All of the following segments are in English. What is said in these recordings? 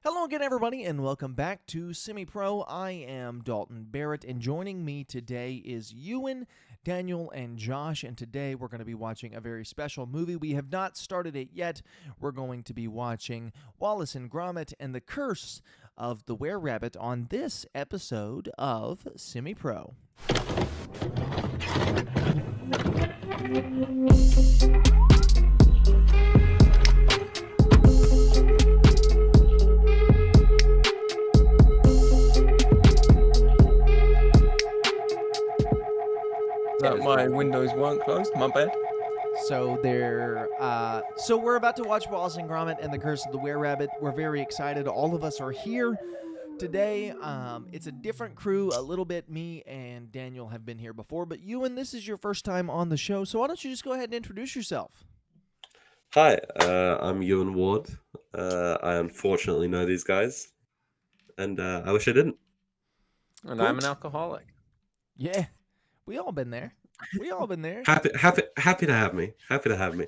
Hello again, everybody, and welcome back to Semi-Pro. I am Dalton Barrett, and joining me today is Ewan, Daniel, and Josh, and today we're going to be watching a very special movie. We have not started it yet. We're going to be watching Wallace and Gromit and the Curse of the Were-Rabbit on this episode of Semi-Pro. My windows weren't closed. My bad. So we're about to watch Wallace and Gromit and the Curse of the Were-Rabbit. We're very excited. All of us are here today. It's a different crew, a little bit. Me and Daniel have been here before, but Ewan, this is your first time on the show, so why don't you just go ahead and introduce yourself? Hi, I'm Ewan Ward. I unfortunately know these guys, and I wish I didn't. And Cool. I'm an alcoholic. Yeah, we all been there. Happy to have me. Happy to have me.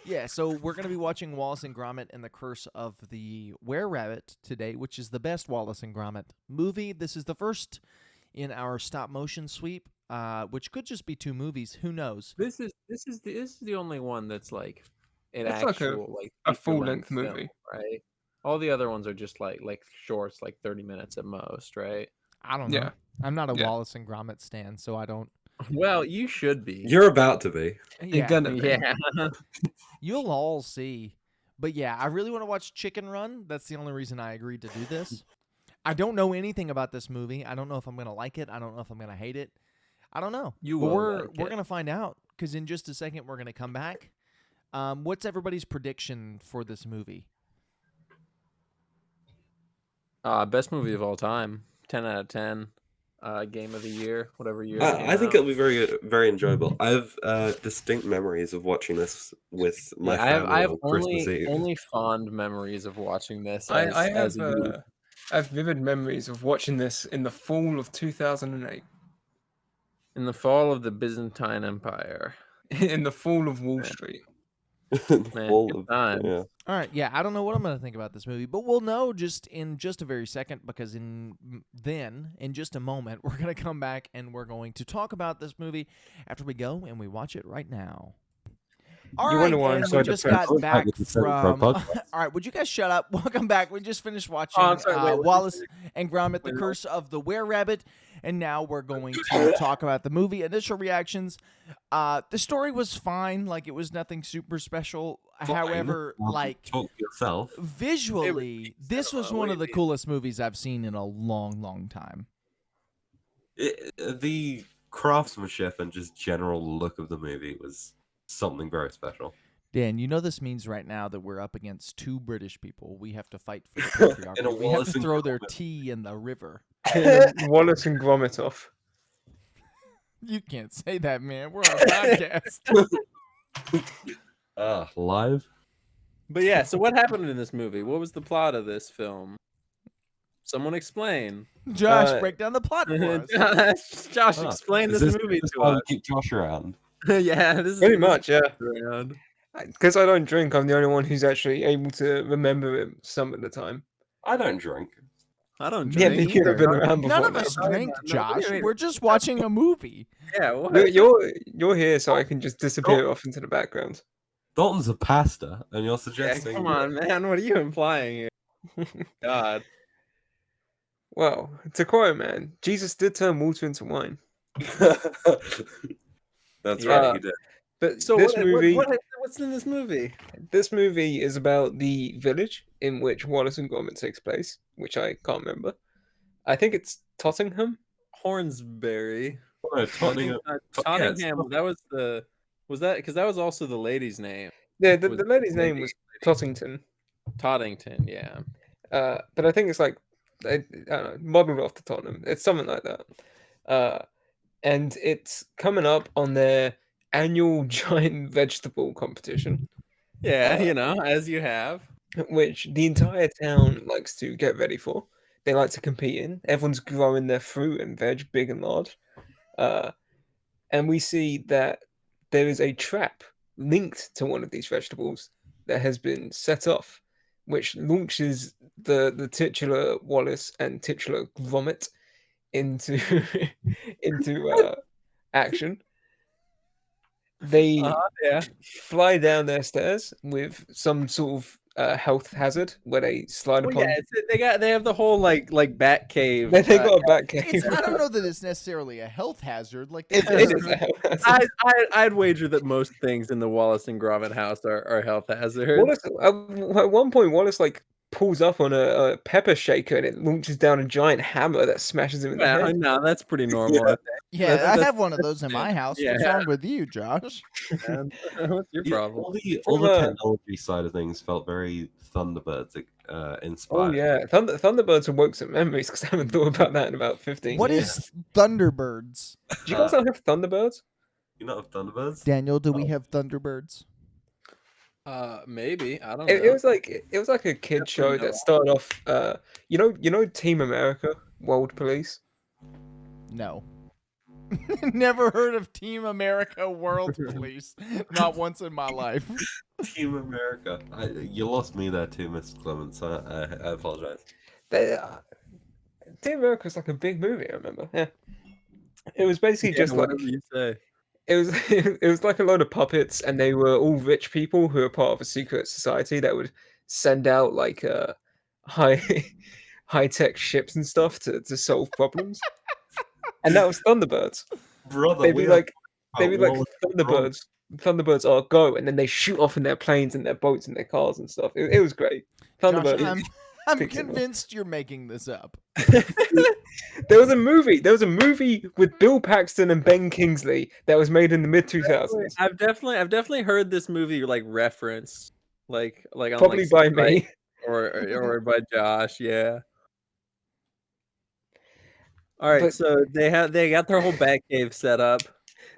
Yeah, so we're going to be watching Wallace and Gromit and the Curse of the Were-Rabbit today, which is the best Wallace and Gromit movie. This is the first in our stop-motion sweep, which could just be two movies. Who knows? This is the only one that's like an It's like actual a feature full-length film, movie. right? All the other ones are just like shorts, like 30 minutes at most, right? I don't know. Yeah. I'm not a Yeah. Wallace and Gromit stan, so I don't. Well, you should be. You're about to be. You're gonna be. Yeah. You'll all see. But yeah, I really want to watch Chicken Run. That's the only reason I agreed to do this. I don't know anything about this movie. I don't know if I'm going to like it. I don't know if I'm going to hate it. I don't know. You But will we're like we're it. going to find out because in just a second we're going to come back. What's everybody's prediction for this movie? Best movie of all time. 10 out of 10. Game of the year, whatever year. I think it'll be very, very enjoyable. I have distinct memories of watching this with my family I have on Christmas Eve. only fond memories of watching this. I as have a youth. I have vivid memories of watching this in the fall of 2008, In the fall of the Byzantine Empire. in the fall of Wall Street. Man, Full good of- times. yeah. All right, yeah, I don't know what I'm going to think about this movie, but we'll know just in just a very second because in just a moment, we're going to come back and we're going to talk about this movie after we go and we watch it right now. All You right, wonder why I'm and so we just depressed. got back With the Semi-Pro from... podcast. All right, would you guys shut up? Welcome back. We just finished watching I'm sorry, wait, Wallace and Gromit, The wait, Curse of the Were-Rabbit, and now we're going to talk about the movie. Initial reactions. The story was fine. Like, it was nothing super special. However, like... Talk to yourself. Visually, this was one of the wait. coolest movies I've seen in a long, long time. The craftsmanship and just general look of the movie was something very special. Dan, you know this means right now that we're up against two British people. We have to fight for the In a patriarchy. We have Wallace to and throw their Gromit. tea in the river. Wallace and Gromit off. You can't say that, man. We're on a podcast. Live? But yeah, so what happened in this movie? What was the plot of this film? Someone explain. Josh, break down the plot for us. Josh, Ah, explain Is this movie this to why we us. keep Josh around? Yeah, this is Pretty much, yeah. around. Because I don't drink, I'm the only one who's actually able to remember it some of the time. I don't drink. I don't Yeah, drink. you could have been either. around before. None of now. us no, drink, no, Josh. wait. We're just watching a movie. Yeah, what? You're here, so I can just disappear off into the background. Dalton's a pastor, and you're Yeah, suggesting... come on, man. What are you implying here? God. Well, to quote, man, Jesus did turn water into wine. That's Yeah. right, he did. But So this movie, what's in this movie? this movie is about the village in which Wallace and Gromit takes place, which I can't remember. I think it's Tottingham. Hornsberry. Oh, Tottenham. Tottingham. That was the. Was that because that was also the lady's name? Yeah, the Was lady's lady- name was Tottington. Tottington. Yeah. But I think it's like, I don't know, modeled after Tottenham. It's something like that. And it's coming up on their annual giant vegetable competition, Yeah, you know, as you have. which the entire town likes to get ready for. They like to compete in. Everyone's growing their fruit and veg big and large. And we see that there is a trap linked to one of these vegetables that has been set off which launches the titular Wallace and titular Gromit into into action. They Yeah. fly down their stairs with some sort of health hazard where they slide Well, upon. yeah, they have the whole like bat cave. They got a back cave. I don't know that it's necessarily a health hazard. Like It is a health hazard. I'd wager that most things in the Wallace and Gromit house are health hazards. Wallace, at one point, Wallace like pulls up on a pepper shaker and it launches down a giant hammer that smashes him in the Yeah, head. no, that's pretty normal. I think. Yeah, That's- I have one of those in my house. What's Yeah. wrong with you, Josh? Man, what's your problem? All the From, technology side of things felt very Thunderbirds Oh inspired. yeah, Thunderbirds awoke some memories because I haven't thought about that in about 15 What years. is Thunderbirds? Do you guys not have Thunderbirds? You not have Thunderbirds? Daniel, do we Oh. have Thunderbirds? Maybe I don't know. It was like a kid show know. that started off. You know Team America, World Police. No. Never heard of Team America World Police. Not once in my life. Team America. You lost me there too, Mr. Clements. I apologize. Team America was like a big movie. I remember. Yeah, it was basically just like whatever you say. it was. It was like a load of puppets, and they were all rich people who were part of a secret society that would send out like high tech ships and stuff to solve problems. And that was Thunderbirds. Brother, They'd be like Wallace Thunderbirds. Thunderbirds are go, and then they shoot off in their planes and their boats and their cars and stuff. It was great. Thunderbirds. Josh, I'm Fix it, man. convinced you're making this up. There was a movie. There was a movie with Bill Paxton and Ben Kingsley that was made in the mid 2000s. I've definitely heard this movie like referenced, like on Probably like by some me. site or by Josh. Yeah. All right, But- so they got their whole Batcave set up.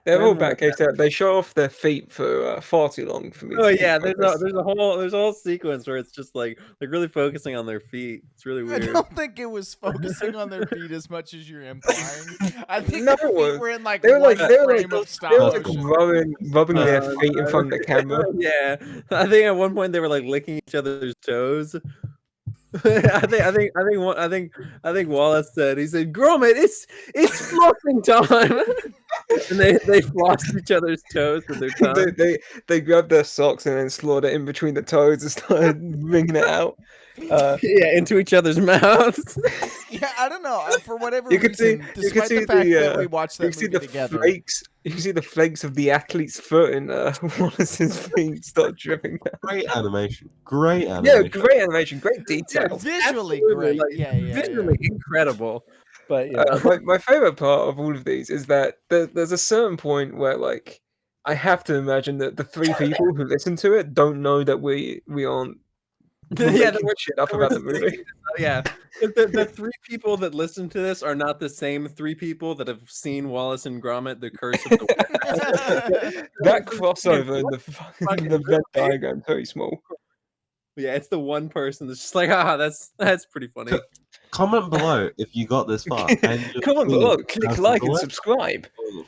They're all Then back case out. They show off their feet for far too long for me. Oh to keep yeah, focused. there's a whole sequence where it's just like really focusing on their feet. It's really I weird. don't think it was focusing on their feet as much as you're implying. I think No, their feet were in like they were one like frame of stop they were like motion. rubbing their feet in front of the camera. Yeah, I think at one point they were like licking each other's toes. I think Wallace said Gromit, it's flossing time, and they flossed each other's toes with their tongue. They grabbed their socks and then slid it in between the toes and started wringing it out. Yeah, into each other's mouths. Yeah, I don't know. For whatever You could see- reason, you could despite see the fact the, that we watched You that can see movie the together. flakes. You can see the flakes of the athlete's foot in Wallace's feet start dripping down. Great animation. Great Yeah, animation. great animation, great detail. Visually Absolutely, great. like, Yeah. Visually incredible. But yeah, My favorite part of all of these is that there's a certain point where like I have to imagine that the three people who listen to it don't know that we aren't yeah, making we're shit up about the movie. yeah. The three people that listen to this are not the same three people that have seen Wallace and Gromit: The Curse of the Were-Rabbit. That crossover in the Venn diagram very small. Yeah, it's the one person that's just like, that's pretty funny. Comment below if you got this far. And just Come on, please look, click press like the and like subscribe. button.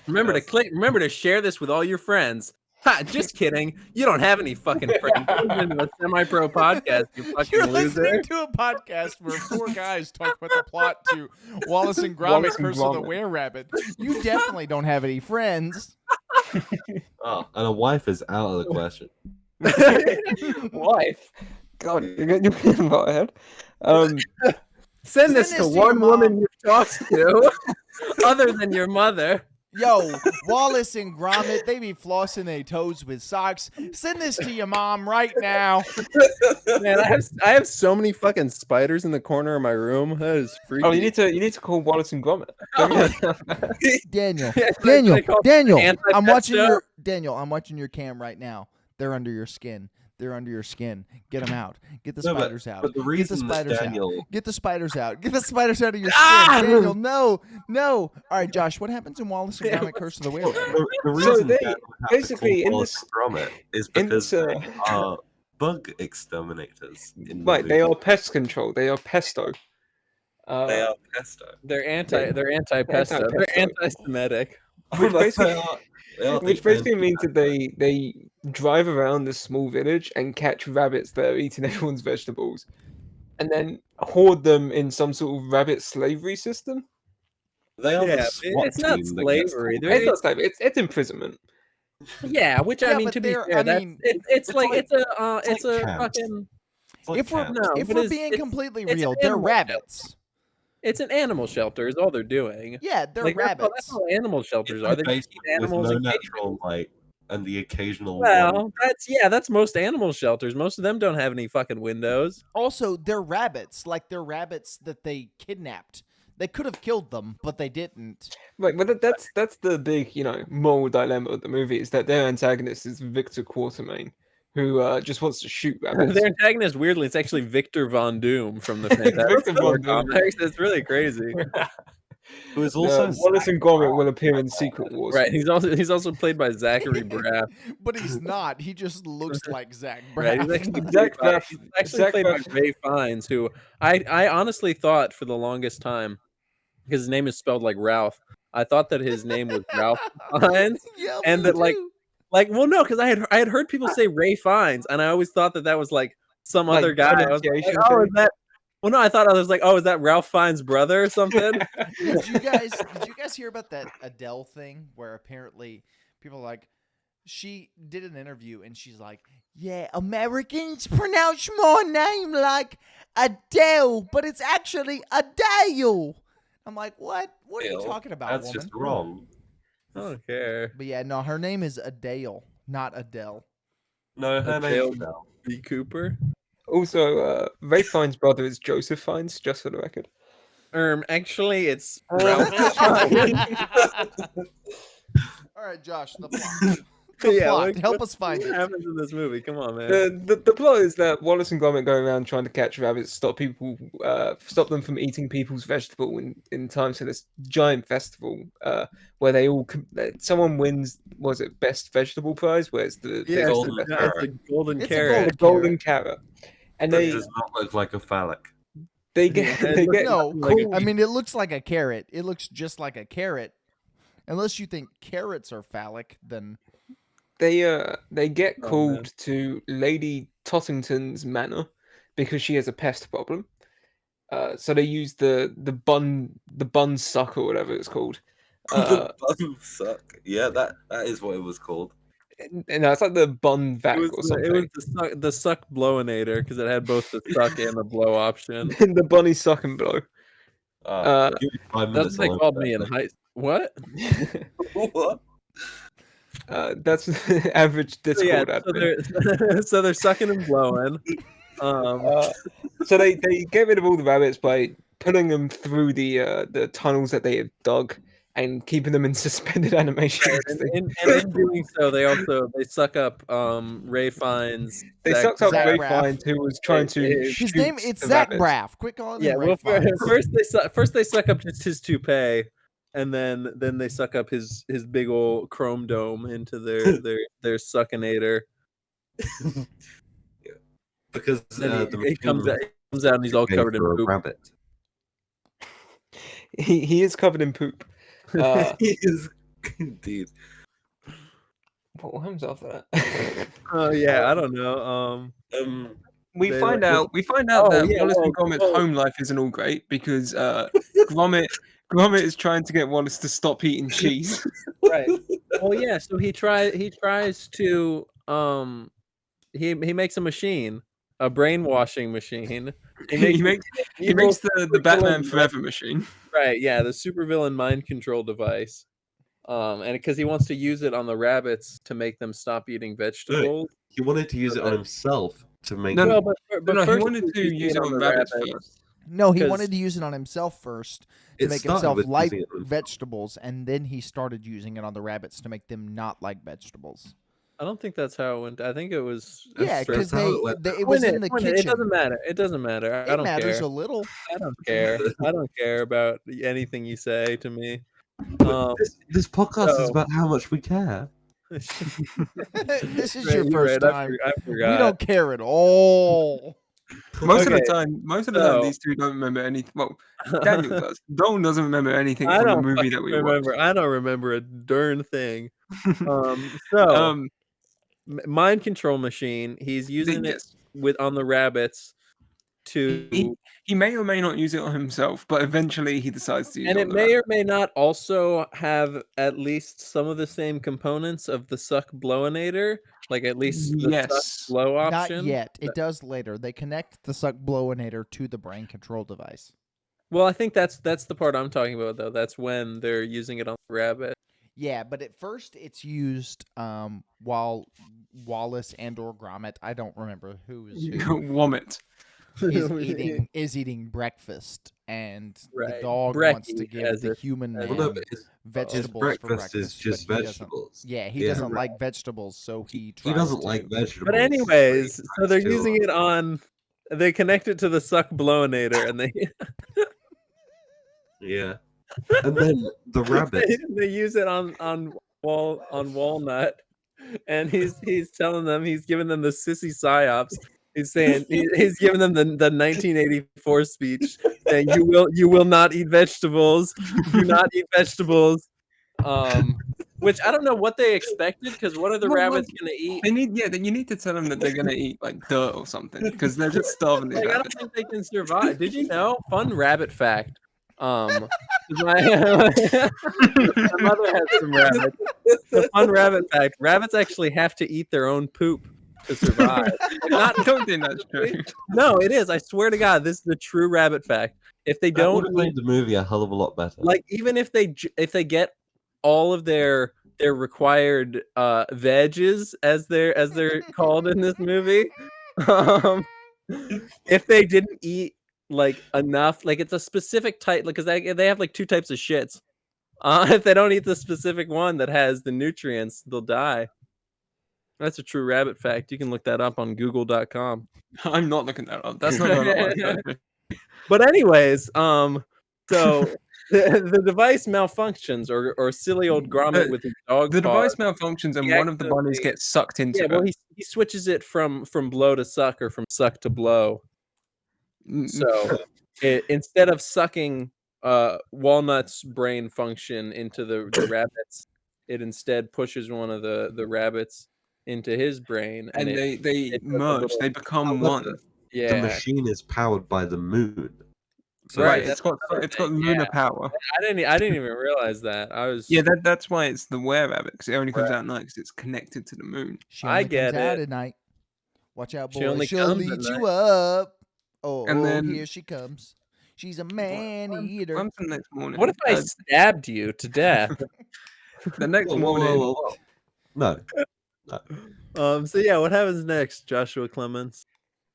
Remember to share this with all your friends. Ha, just kidding. You don't have any fucking friends. You're listening to a semi-pro podcast, you fucking You're loser. listening to a podcast where four guys talk about the plot to Wallace and Gromit: Wallace and Curse of the Gromit. Were-Rabbit. You definitely don't have any friends. Oh, and a wife is out of the question. Wife. God, you're getting about ahead. Send this to this to your one woman you've talked to, other than your mother. Yo, Wallace and Gromit, they be flossing their toes with socks. Send this to your mom right now. Man, I have so many fucking spiders in the corner of my room. That is freaky. Oh, you need to call Wallace and Gromit. Daniel, Yeah, Daniel, they call it Daniel, anti-pest I'm watching show. your Daniel. I'm watching your cam right now. They're under your skin. They're under your skin. Get them out. Get the No, spiders out. But the Get the reason that spiders out. Daniel Get the spiders out. Get the spiders out of your skin. Ah! Daniel, no. All right, Josh, what happens in Wallace and Yeah, Gromit: Curse of the Were-Rabbit? the So reason they- Daniel has basically, to in call this- Wallace and Gromit is in because this, they are bug exterminators. In the Right, they movie. are pest control. They are pesto. They are pesto. They're anti-pesto. They're Anti-pesto. anti-Semitic. Which They basically, are- they are which the basically end- means that they drive around this small village and catch rabbits that are eating everyone's vegetables, and then hoard them in some sort of rabbit slavery system. They are the Yeah, SWAT it's not team that gets slavery. called They're- It's not slavery. It's imprisonment. Yeah, which I Yeah, mean, but to be they're- fair, I that's mean, it's like like- it's like a camps. fucking It's like if we're camps. No, if but we're it's- being it's- completely it's an real, they're animal rabbits. it's an animal shelter is all they're doing. Yeah, they're Like rabbits. that's all animal shelters In are. the They just keep basement with animals no in cages. natural light and the occasional one. Well, that's most animal shelters. Most of them don't have any fucking windows. Also, they're rabbits. Like they're rabbits that they kidnapped. They could have killed them, but they didn't. Right, but that's the big, moral dilemma of the movie is that their antagonist is Victor Quartermain, who just wants to shoot rabbits. Their antagonist, weirdly, it's actually Victor Von Doom from the Victor Fantastic Four Von Doom. comics. It's really crazy. Who is also Wallace and Gromit will appear in Secret Wars. Right. He's also played by Zachary Braff. But he's not. He just looks like Zach Right. Braff. He's actually Zach played by, Braff- he's actually Zach played by Braff- Ray Fiennes, who I honestly thought for the longest time, because his name is spelled like Ralph, I thought that his name was Ralph Fiennes. Yeah, And me that, like, too. Well, no, because I had heard people say Ray Fiennes, and I always thought that was like some Like other guy. I was like, pronunciation oh, thing. is that? Well, no, I thought I was like, oh, is that Ralph Fiennes' brother or something? Did you guys hear about that Adele thing where apparently people are like, she did an interview and she's like, yeah, Americans pronounce my name like Adele, but it's actually Adele. I'm like, what? What are you Adele? talking about, That's woman? just wrong. I don't care. But yeah, no, her name is Adele, not Adele. No, her Adele. name's Adele. B. Cooper. Also, Ray Fiennes' brother is Joseph Fiennes, just for the record. Actually, it's All Ralph. right, Josh, the plot. The Yeah, plot. like, Help us find What it. happens in this movie? Come on, man. The plot is that Wallace and Gromit go around trying to catch rabbits, stop them from eating people's vegetable in time for this giant festival where they all someone wins. Was it best vegetable prize? Where it's the Yeah, best of golden the best- That's the golden It's a carrot. the golden carrot, and That they does not look like a phallic. they get Yeah, they it get No, like a- I mean, it looks like a carrot. It looks just like a carrot. Unless you think carrots are phallic, then they get Oh, called man. to Lady Tottington's manor because she has a pest problem. So they use the bun suck or whatever it's called. The bum suck. Yeah, that is what it was called. No, it's like the bun vac It or was, something. it was the suck blowinator because it had both the suck and the blow option. The bunny suck and blow. Give me 5 That's minutes. what they I'll called look me in at high. What? that. What? That's the average So, Discord yeah, admin. so they're sucking and blowing. So they get rid of all the rabbits by pulling them through the tunnels that they have dug and keeping them in suspended animation. and in doing so, they suck up Ray Fiennes. They Zach- sucked up Zach Ray Braff. Fiennes, who was trying to. His his shoot name it's the Zach rabbits. Braff. Quit calling Yeah, him Ray well, Fiennes. first they suck up just his toupee, and then they suck up his big old chrome dome into their suckinator. Yeah. Because Then the he comes machine out and he's all made covered in for a poop. rabbit. He is covered in poop. He is indeed. What happens after that? Oh yeah, I don't know. We They find like- out Oh, that yeah, Wallace and well, Gromit's well- home life isn't all great because Gromit is trying to get Wallace to stop eating cheese. Right. Well, yeah. So he tries to he makes a machine, a brainwashing machine. He makes evil the Batman supervillain- Forever machine. Right, yeah, the supervillain mind control device. And because he wants to use it on the rabbits to make them stop eating vegetables. He wanted to use it on himself to make. No, Well, no, but no, he first wanted to using use it on the rabbits first. No, he 'cause- wanted to use it on himself first to It make started himself with like using it on- vegetables, and then he started using it on the rabbits to make them not like vegetables. I don't think that's how it went. I think it was. Yeah, straight because how it went. it was in the It kitchen. doesn't matter. It doesn't matter. I It don't matters care. a little. I don't care. I don't care about anything you say to me. This podcast is so- about how much we care. This is Right, your you're first right, time. I We forgot. don't care at all. Most of Okay, the time, so- these two don't remember anything. Well, Daniel does. Dalton doesn't remember anything I from the don't movie fucking that we remember. watched. I don't remember a darn thing. So mind control machine. He's using it yes. on the rabbits to, He may or may not use it on himself, but eventually he decides to use and it it on the may or rabbit. may not also have at least some of the same components of the suck blowinator, like at least the suck Yes. blow Not option. yet. It does later. They connect the suck blowinator to the brain control device. Well, I think that's the part I'm talking about, though. That's when they're using it on the rabbit. Yeah, but at first it's used while Wallace and/or Gromit, I don't remember who is who, Womit. is eating breakfast, and the Right. dog wants to Brekkie, give as the if- human as man Well, no, but his vegetables breakfast for breakfast. is just but he doesn't- vegetables. Yeah, he Yeah. doesn't like vegetables, so he He tries doesn't to. like vegetables. But anyways, so tries they're to- using it on. They connect it to the suck blowinator, and they Yeah. And then the rabbit. they use it on Walnut, and he's telling them, he's giving them the sissy psyops. He's saying he's giving them the 1984 speech saying you will not eat vegetables, do not eat vegetables. Which I don't know what they expected, because what are the Well, rabbits gonna eat? You need to tell them that they're gonna eat like dirt or something because they're just starving these Like, I rabbits. don't think they can survive. Did you know? Fun rabbit fact. My mother has some rabbits. The fun rabbit fact: rabbits actually have to eat their own poop to survive. I don't think that's true. No, it is. I swear to God, this is a true rabbit fact. If they That would don't have made the movie a hell of a lot better. like, even if they get all of their required veggies, as they're called in this movie, if they didn't eat like enough, like it's a specific type, like, because they have like two types of shits. If they don't eat the specific one that has the nutrients, they'll die. That's a true rabbit fact. You can look that up on google.com. I'm not looking that up. That's not going on. But anyways, so the device malfunctions, or silly old Gromit with his dog The paws. device malfunctions and He one of the bunnies accidentally- gets sucked into Yeah, it. well, he switches it from blow to suck, or from suck to blow. So instead of sucking Walnut's brain function into the rabbits, it instead pushes one of the rabbits into his brain, and it they does a merge. little- They become However, one. The yeah. machine is powered by the moon. So Right, It's that's got lunar power. I didn't even realize that. I was Yeah, that's why it's the were-rabbit, because it only comes Right. out at night because it's connected to the moon. She I only get comes out it. at night. Watch out, She boy. only She'll comes at lead night. you up. Oh, And then- here she comes. She's a man eater. When's the next morning? What if I stabbed you to death? The next Whoa, whoa, morning, whoa, whoa, whoa. No. So yeah, what happens next, Joshua Clemens?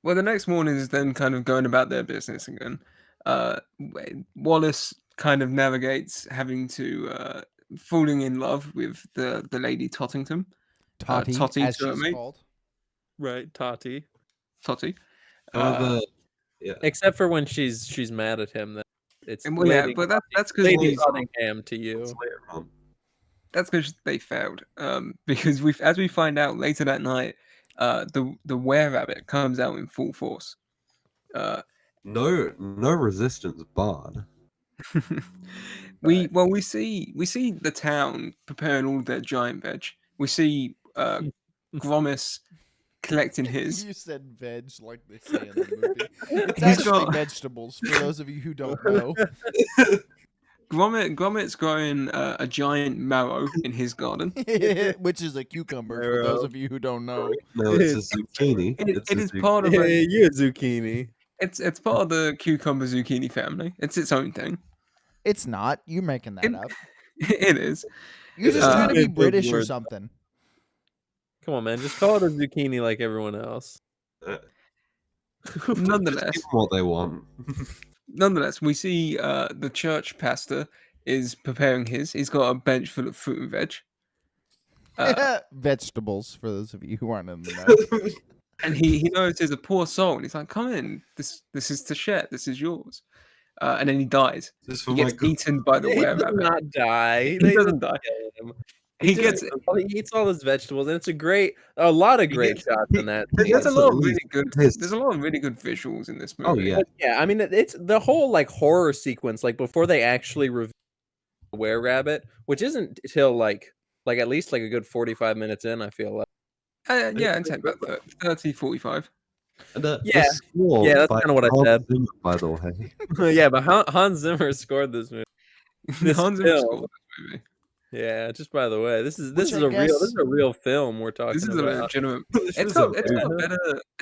well, the next morning is then kind of going about their business again. Wallace kind of navigates having to falling in love with the Lady Tottington. Totty, Totty as to she's me. called. Right, Tati. Totty. However, Except for when she's mad at him, that it's And well, yeah, Lady, but that's because Lady Tottingham to you. that's later on. that's because they failed. Because as we find out later that night, the were-rabbit comes out in full force. No resistance barred. We see the town preparing all their giant veg. We see Gromis collecting his. You said veg like they say in the movie. It's He's actually got- vegetables, for those of you who don't know. Gromit's growing a giant marrow in his garden. Which is a cucumber, for those of you who don't know. No, it's a zucchini. It a is zucchini. part of a, You zucchini. it's part of the cucumber zucchini family. It's its own thing. It's not. You're making that up. It is. You're just Uh, trying to be Good British or word. something. Come on, man, just call it a zucchini like everyone else. Nonetheless, Give 'em what they want. we see the church pastor is preparing his. He's got a bench full of fruit and veg. Vegetables, for those of you who aren't in the know. And he knows there's a poor soul, and he's like, "Come in, this is to share. This is yours." And then he dies. This He for gets my good. eaten by the He does were-rabbit. not die. He They doesn't die. kill him. He gets he eats all his vegetables, and it's a lot of great shots in that. there's a That's lot at of really least good his- there's a lot of really good visuals in this movie. Oh yeah. But yeah, I mean, it's the whole like horror sequence, like before they actually reveal the were-rabbit, which isn't till like at least like a good 45 minutes in. I feel like. Yeah, and take about 30, 45. The Yeah. score Yeah, that's by kinda what I Hans said. Zimmer, by the way. Yeah, but Hans Zimmer scored this movie. This Hans Zimmer film. scored this movie. Yeah, just by the way, this is Which I a guess- real film we're talking This is a about. legitimate. This It's is a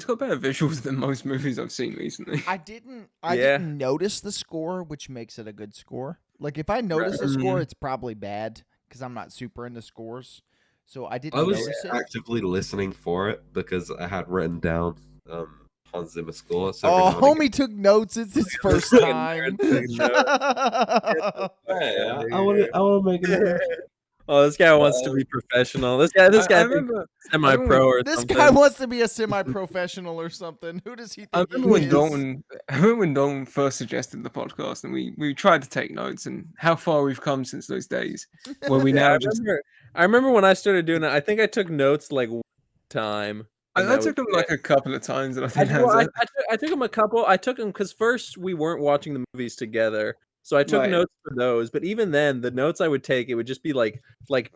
got better visuals than most movies I've seen recently. I didn't Yeah. notice the score, which makes it a good score. Like if I notice the score, Mhm. it's probably bad because I'm not super into scores. So I didn't I was notice it. actively listening for it because I had written down Hans Zimmer score. So Oh, every now and again- homie took notes. It's his first Fucking time. nerd taking Hey, I want to make an impression. Oh, this guy wants to be professional. This guy I thinks remember, semi-pro or This something. guy wants to be a semi-professional or something. Who does he I think he remember when is? Dalton first suggested the podcast, and we tried to take notes, and how far we've come since those days, where we Yeah, now just. I remember when I started doing it. I think I took notes like one time. and I that took was them like it. a couple of times, and I I, think well, that's it. I took them a couple. I took them because first we weren't watching the movies together, so I took Right. notes for those. But even then, the notes I would take, it would just be like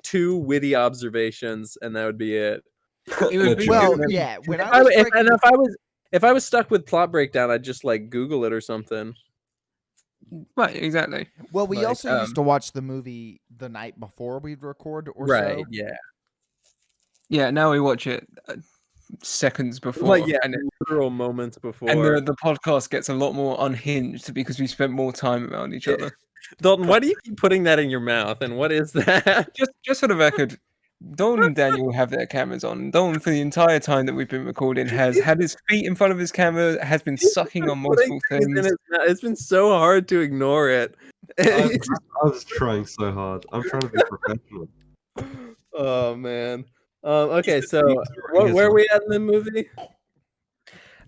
two witty observations, and that would be it. It would be Well, good. yeah. When If I was if I was stuck with plot breakdown, I'd just like Google it or something. Right, exactly. well, we like, also used to watch the movie the night before we'd record or Right? so. Yeah. Yeah, now we watch it seconds before, Like yeah, and literal moments before. and the podcast gets a lot more unhinged because we spent more time around each other. Dalton, why do you keep putting that in your mouth? And what is that? Just for the record, Dalton and Daniel have their cameras on. Dalton, for the entire time that we've been recording, has had his feet in front of his camera, has been sucking on multiple Putting things in things. his mouth. It's been so hard to ignore it. I was trying so hard. I'm trying to be professional. Oh man. Okay, He's so doing his where are work. we at in the movie?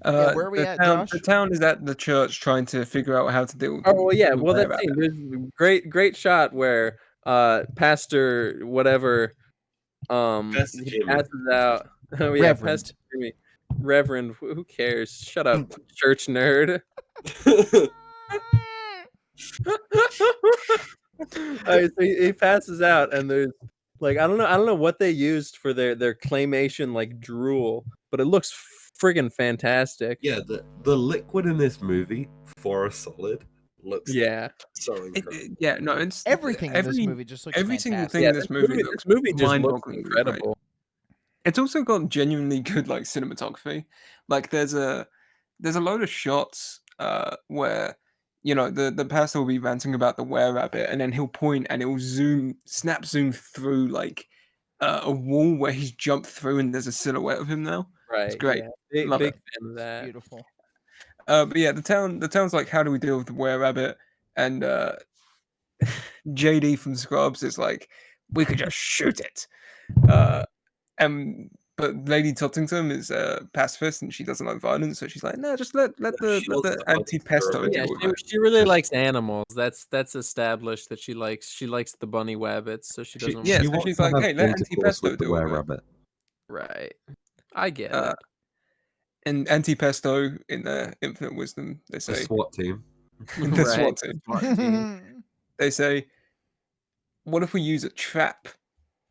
where are we The at, town, Josh? the town is at the church trying to figure out how to deal with Oh well, yeah. the Well, that's were-rabbit. there's a great shot where Pastor whatever Pest he Jimmy. passes out. Oh yeah, Reverend. Pastor Jimmy. Reverend. Who cares? Shut up, church nerd. Alright, so he passes out, and there's like I don't know what they used for their claymation like drool, but it looks friggin' fantastic. Yeah, the liquid in this movie for a solid looks Yeah. so incredible. Yeah, no, it's Everything in this movie just looks every single fantastic. thing in this movie looks just looks mind-bogglingly great. incredible. It's also got genuinely good like cinematography. Like there's a load of shots where the pastor will be ranting about the were-rabbit, and then he'll point and it will snap zoom through like a wall where he's jumped through, and there's a silhouette of him now. Right. great. Yeah. Big, Love big it. fan of that. Beautiful. But yeah, the town's like, how do we deal with the were-rabbit? And JD from Scrubs is like, we could just shoot it. But Lady Tottington is a pacifist and she doesn't like violence, so she's like, no, just let She the doesn't like anti-pesto her. Yeah, deal with it. she really likes animals. That's established that she likes the bunny wabbits, so she doesn't. Yeah, so wants she's to like, have hey, let intercourse anti-pesto with the deal with it. were-rabbit. Right. I get Uh, it. And anti-pesto in their infinite wisdom, they The say, SWAT team. the Right. SWAT team, SWAT team. they say, what if we use a trap?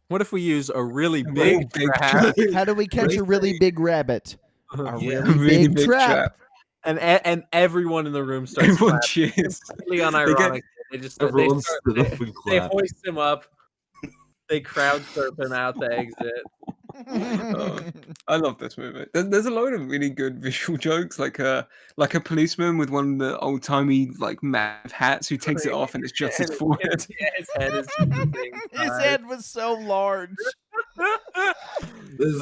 What if we use a really A big, really big trap? How do we catch a really big rabbit? A Yeah. really, big, trap. And everyone in the room starts Everyone clapping. cheers. Completely unironic. They just Everyone start, stood up and they clapped. hoist him up. They crowd surf him out the exit. I love this movie. There's a load of really good visual jokes, like a policeman with one of the old timey like math hats who takes it off and it's just his forehead. Yeah, his head is just the same His size. head was so large. There's,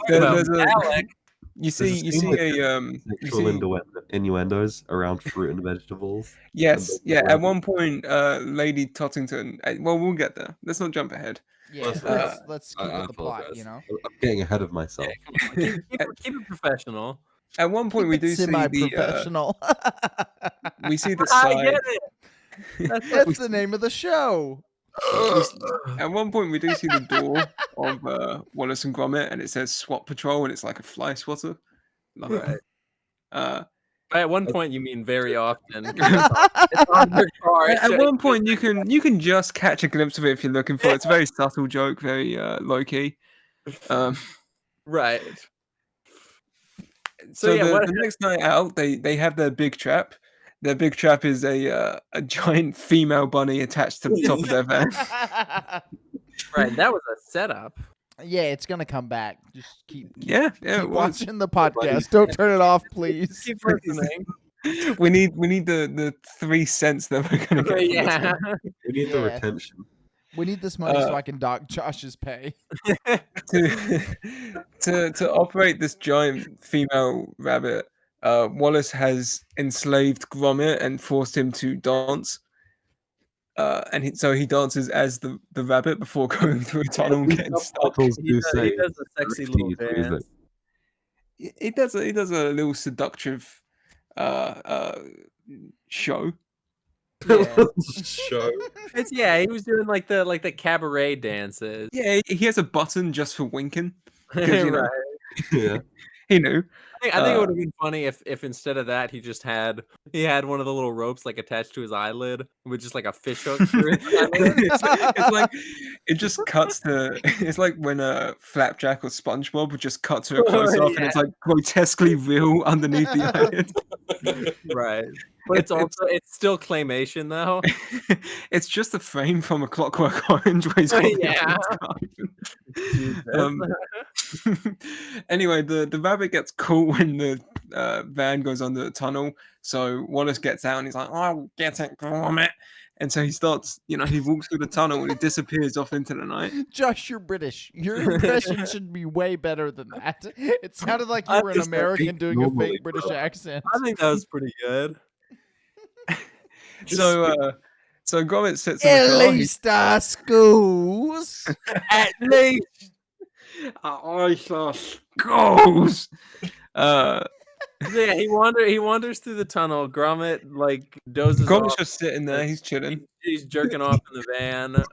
There's a Alec. you see scene with you sexual see innuendos around fruit and vegetables. yes and the yeah at rabbit. one point Lady Tottington well we'll get there, let's not jump ahead. Yeah, let's keep I with the plot, apologize. you know. I'm getting ahead of myself. Keep it professional. At one point we do see the semi-professional. we see the I side get it. That's the name of the show. At one point, we do see the door of Wallace and Gromit, and it says SWAT Patrol, and it's like a fly swatter. Love it. Right. Uh, At one point, you mean very often. It's on the car. at one point, you can just catch a glimpse of it if you're looking for it. It's a very subtle joke, very low key. Right. So yeah, the next night out, they have their big trap. Their big trap is a giant female bunny attached to the top of their van. Right, that was a setup. Yeah, it's gonna come back. Just keep Yeah, keep watching the podcast. Don't turn it off, please. Keep listening. We need the 3 cents that we're gonna get. Yeah. We need the retention. We need this money so I can dock Josh's pay. to operate this giant female rabbit, Wallace has enslaved Gromit and forced him to dance. So he dances as the rabbit before going through a tunnel and getting stuck. He does a sexy little dance. He does a little seductive show. Yeah. Show. He was doing like the cabaret dances. Yeah, he has a button just for winking. 'Cause, you know, Right. Yeah. he knew. I think it would have been funny if instead of that he just had one of the little ropes like attached to his eyelid with just like a fish hook through his eyelid. it's like it just cuts to. It's like when Flapjack or SpongeBob would just cut to a close up, and it's like grotesquely real underneath the eyelid. Right. But it's still claymation though. It's just a frame from A Clockwork Orange where he's got Anyway, the rabbit gets caught when the van goes under the tunnel. So Wallace gets out and he's like, "Oh, get it, Gromit." And so he starts, he walks through the tunnel and he disappears off into the night. Josh, you're British. Your impression should be way better than that. It sounded like you were an American doing a fake British accent. I think that was pretty good. So Gromit sits in At the car. least I schools. At least I saw schools. Yeah, he wanders through the tunnel. Gromit like dozes Gromit's off. just sitting there. He's chilling. He's jerking off in the van.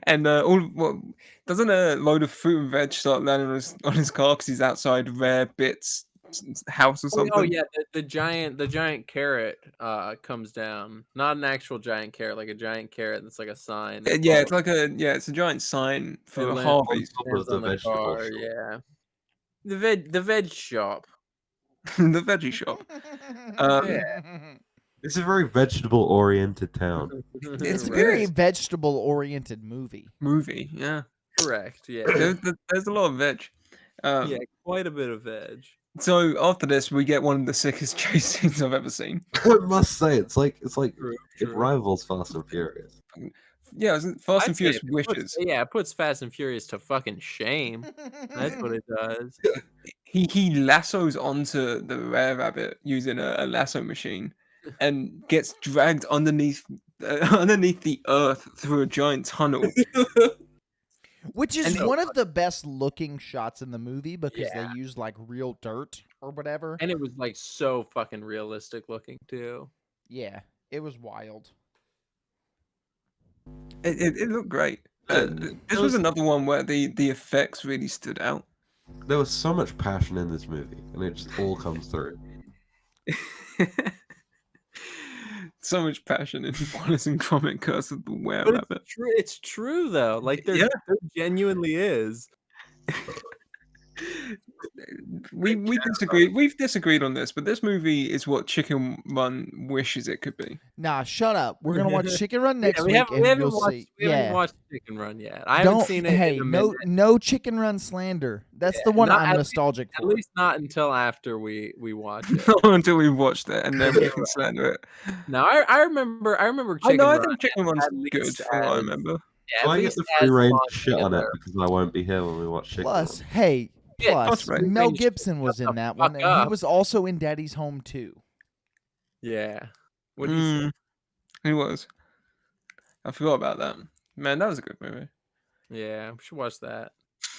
And doesn't a load of fruit and veg start landing on his car because he's outside Rare Bit's house or something? Oh yeah, the giant carrot comes down. Not an actual giant carrot, like a giant carrot that's like a sign. Yeah, it's a giant sign for It Harvey's. lands on the car, yeah. The veg shop. The veggie shop. It's a very vegetable-oriented town. It's a very vegetable-oriented movie. Yeah. Correct, yeah. There's a lot of veg. Yeah, quite a bit of veg. So after this, we get one of the sickest chase scenes I've ever seen. I must say, it's like True. it rivals Fast and Furious. Yeah, Fast and Furious wishes. It puts Fast and Furious to fucking shame. That's what it does. He lassos onto the Rare Rabbit using a lasso machine, and gets dragged underneath the earth through a giant tunnel. Which is one of the best looking shots in the movie because they use like real dirt or whatever. And it was like so fucking realistic looking too. Yeah, it was wild. It looked great. This was another one where the effects really stood out. There was so much passion in this movie, and it just all comes through. So much passion in Wallace and Gromit Curse of the Were-Rabbit. It's true though. Like there genuinely is. We disagree. We've disagreed on this, but this movie is what Chicken Run wishes it could be. Nah, shut up. We're gonna watch Chicken Run next week, We and haven't you'll watched, see. We haven't watched Chicken Run yet. I Don't, haven't seen it. Hey, in a minute. no Chicken Run slander. That's the one I'm nostalgic for. At least not until after we watch it. Not until we've watched it, and then we can slander it. No, I remember Chicken Run. I think Chicken Run's good from what I remember. Yeah, I get the free range shit on it because I won't be here when we watch Chicken Plus, Run. hey, Plus, Mel Gibson was in that one, and he up. was also in Daddy's Home too. Yeah. What do you say? He was. I forgot about that. Man, that was a good movie. Yeah, we should watch that.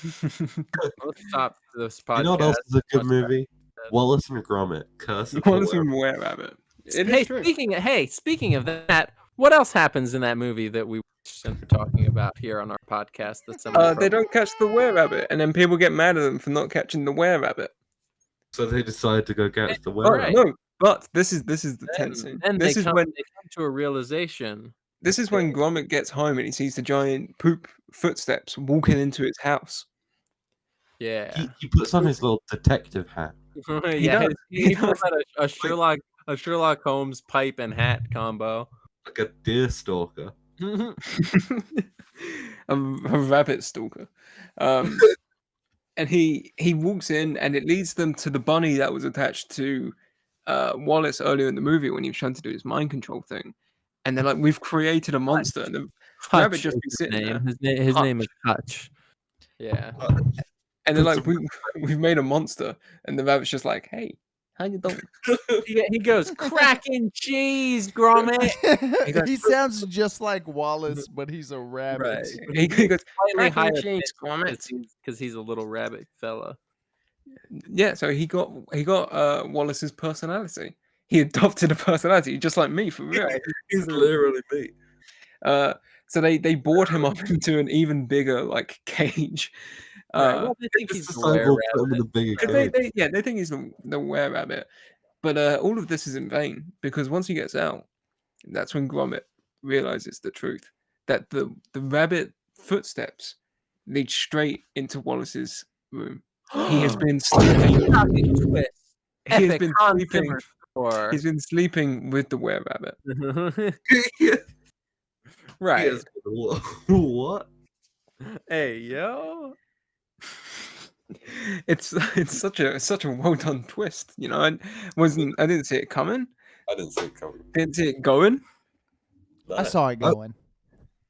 Let's stop this podcast. You know what else is a good movie? Wallace and Gromit, Curse of the Wallace and Were-Rabbit. Were-Rabbit. Speaking of that, What else happens in that movie that we watched and are talking about here on our podcast? They don't catch the were-rabbit, and then people get mad at them for not catching the were-rabbit. So they decide to go catch the Oh were-rabbit. no! But this is the tense scene. And This they is come, when they come to a realization. this is when Gromit gets home and he sees the giant poop footsteps walking into his house. Yeah. He puts on his little detective hat. Yeah, he does. pulls out a Sherlock Holmes pipe and hat combo. Like a deer stalker. a rabbit stalker. And he walks in and it leads them to the bunny that was attached to Wallace earlier in the movie when he was trying to do his mind control thing. And they're like, we've created a monster. And the rabbit just be sitting there. His name is Hutch. Yeah. And they're like, we've made a monster. And the rabbit's just like, hey, how you doing? He goes, cracking cheese, Gromit. He sounds just like Wallace, but he's a rabbit. He goes, Slightly cracking higher cheese, Gromit. because he's a little rabbit fella. Yeah, so he got Wallace's personality. He adopted a personality, just like me, for real. He's literally me. So they board him up into an even bigger like cage. Well, they think he's It's the decided were with a bigger They cage. think he's the were-rabbit. But all of this is in vain because once he gets out, that's when Gromit realizes the truth that the rabbit footsteps lead straight into Wallace's room. He has been sleeping. He has been sleeping. He's been sleeping with the were-rabbit. Right. Yes. What? Hey, yo. It's such a well done twist, you know. I didn't see it coming. I didn't see it coming. Didn't see it going. I saw it going.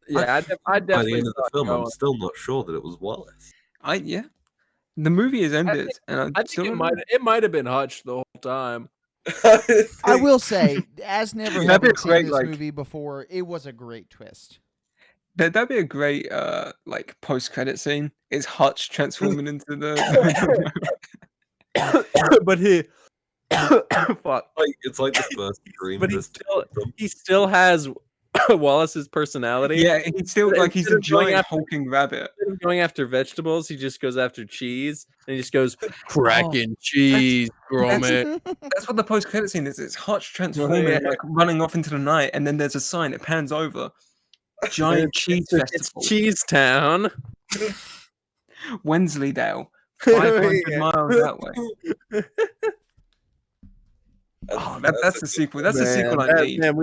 Yeah, I By the definitely end of the saw it film, I'm going. still not sure that it was Wallace. The movie has ended, and I think it might have been Hutch the whole time. I will say, as never That'd be having a seen great, this like- movie before, it was a great twist. That'd be a great like post-credit scene. Is Hutch transforming into the But he fuck. It's like the first dream. But of this he still has Wallace's personality. Yeah, he's still But like he's instead a of going giant after- hulking rabbit. Instead of going after vegetables, he just goes after cheese, and he just goes cracking cheese, Gromit. That's what the post-credit scene is. It's Hutch transforming, Yeah. like running off into the night, and then there's a sign. It pans over. Giant cheese It's festival, Cheese Town. Wensleydale, 500 Yeah. miles that way. Oh, that's the sequel. That's the sequel I need. Man,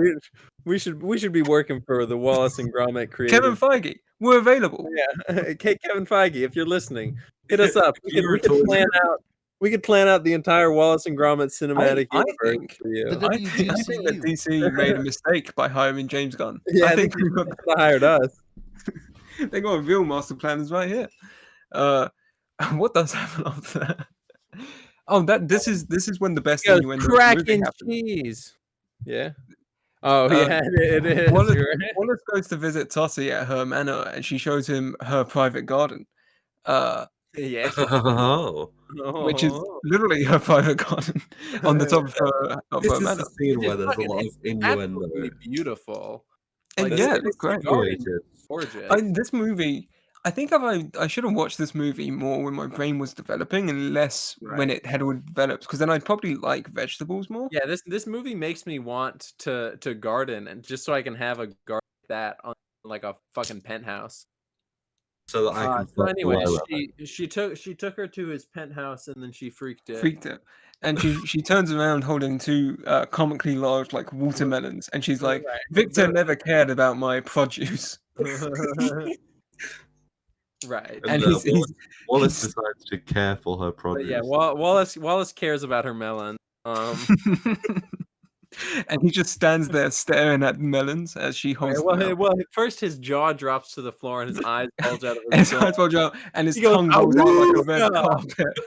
we should be working for the Wallace and Gromit creative. Kevin Feige, we're available. Yeah, okay, Kevin Feige, if you're listening, hit us up. We could plan out the entire Wallace and Gromit cinematic I universe think for you. The I think that DC made a mistake by hiring James Gunn. Yeah, I think they could have hired us. they got a real master plan is right here. What does happen after that? Oh, this is when the best He goes, innuendo of the movie cracking happens. cheese. Yeah. Oh Um, yeah, it is. Wallace, You're right. Wallace goes to visit Tossie at her manor, and she shows him her private garden, Yeah. Oh. which is literally her private garden on the top of This her is manor. the scene Which where is there's a fucking- lot of innuendo. Absolutely beautiful. And Like, yeah, this- it's great. Created. Gorgeous. This movie, I think I should have watched this movie more when my brain was developing and less when it had all developed, because then I'd probably like vegetables more. Yeah, this movie makes me want to garden, and just so I can have a garden like that on like a fucking penthouse. So that I can. So fuck anyway, the were-rabbit. she took her to his penthouse, and then she freaked it. Freaked it. And she turns around holding two comically large like watermelons, and she's like, Right. Victor never cared about my produce. Right. And Wallace, Wallace he's- decides to care for her But produce. yeah, Wallace cares about her melon. and he just stands there staring at melons as she holds them out. Well, first his jaw drops to the floor and his eyes bulge out of And his his jaw. eyes bulge out, and his He goes, tongue rolls out like a red "Awooga!" carpet.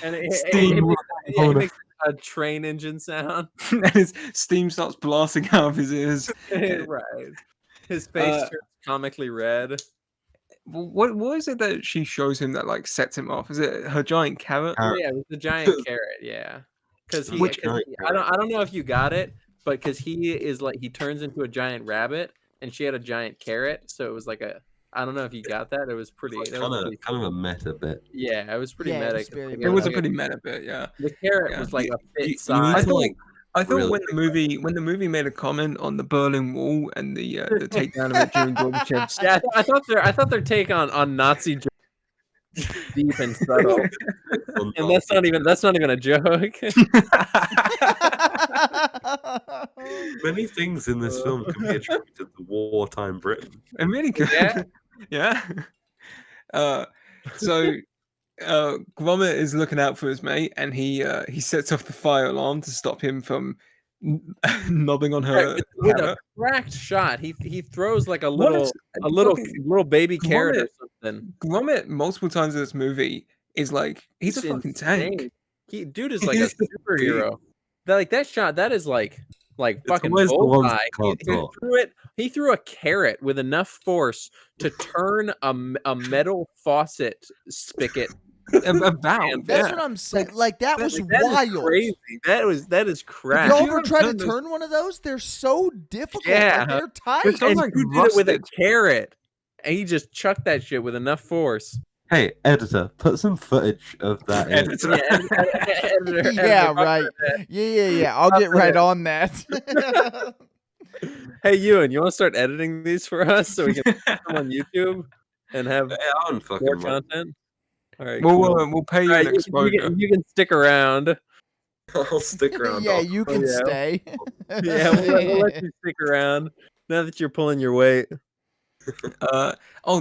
And Steam he makes a train engine sound. And his steam starts blasting out of his ears. Right. His face turns comically red. What is it that she shows him that like sets him off? Is it her giant carrot? Carrot. Yeah, it was the giant carrot. Yeah, because Which giant I don't know if you got it, but because he turns into a giant rabbit, and she had a giant carrot, so it was like a. I don't know if you got that. It was pretty. It's That like was pretty kind of a meta bit. yeah, it was pretty Yeah, it meta. was very It was a meta. pretty meta bit, yeah. The carrot Yeah. was like a fit You size. need to, thought- I thought really when the movie made a comment on the Berlin Wall and the takedown of it during Gorbachev's Yeah, I thought their take on Nazi deep and subtle, and that's not even a joke. Many things in this film can be attributed to wartime Britain. and really good. Yeah. Yeah. So Gromit is looking out for his mate, and he sets off the fire alarm to stop him from nobbing on her. With a carrot. cracked shot, he throws like a Wallace- little baby carrot or Gromit- something. Gromit multiple times in this movie is like he's a fucking tank. He dude is like a superhero. That shot, that is like fucking always the ones bullseye. that can't talk. He threw a carrot with enough force to turn a metal faucet spigot. A valve. That's Yeah. what I'm saying. Like that was That is wild. crazy. That is Have crazy. y'all You ever ever tried to done those- turn one of those? They're so difficult. Yeah. Like, they're tight. It's And like you did it with a rusted. carrot, and he just chucked that shit with enough force. Hey, editor, put some footage of that in. Editor. Editor, Yeah, editor, right. Yeah. I'll get right on that. Hey, Ewan, you want to start editing these for us so we can put them on YouTube and have Hey, I don't fucking more mind. content? All right, We'll cool. we'll pay you All right, an you exposure. can stick around. I'll stick around. Yeah, I'll- you can yeah. stay. Yeah, we'll let you stick around now that you're pulling your weight.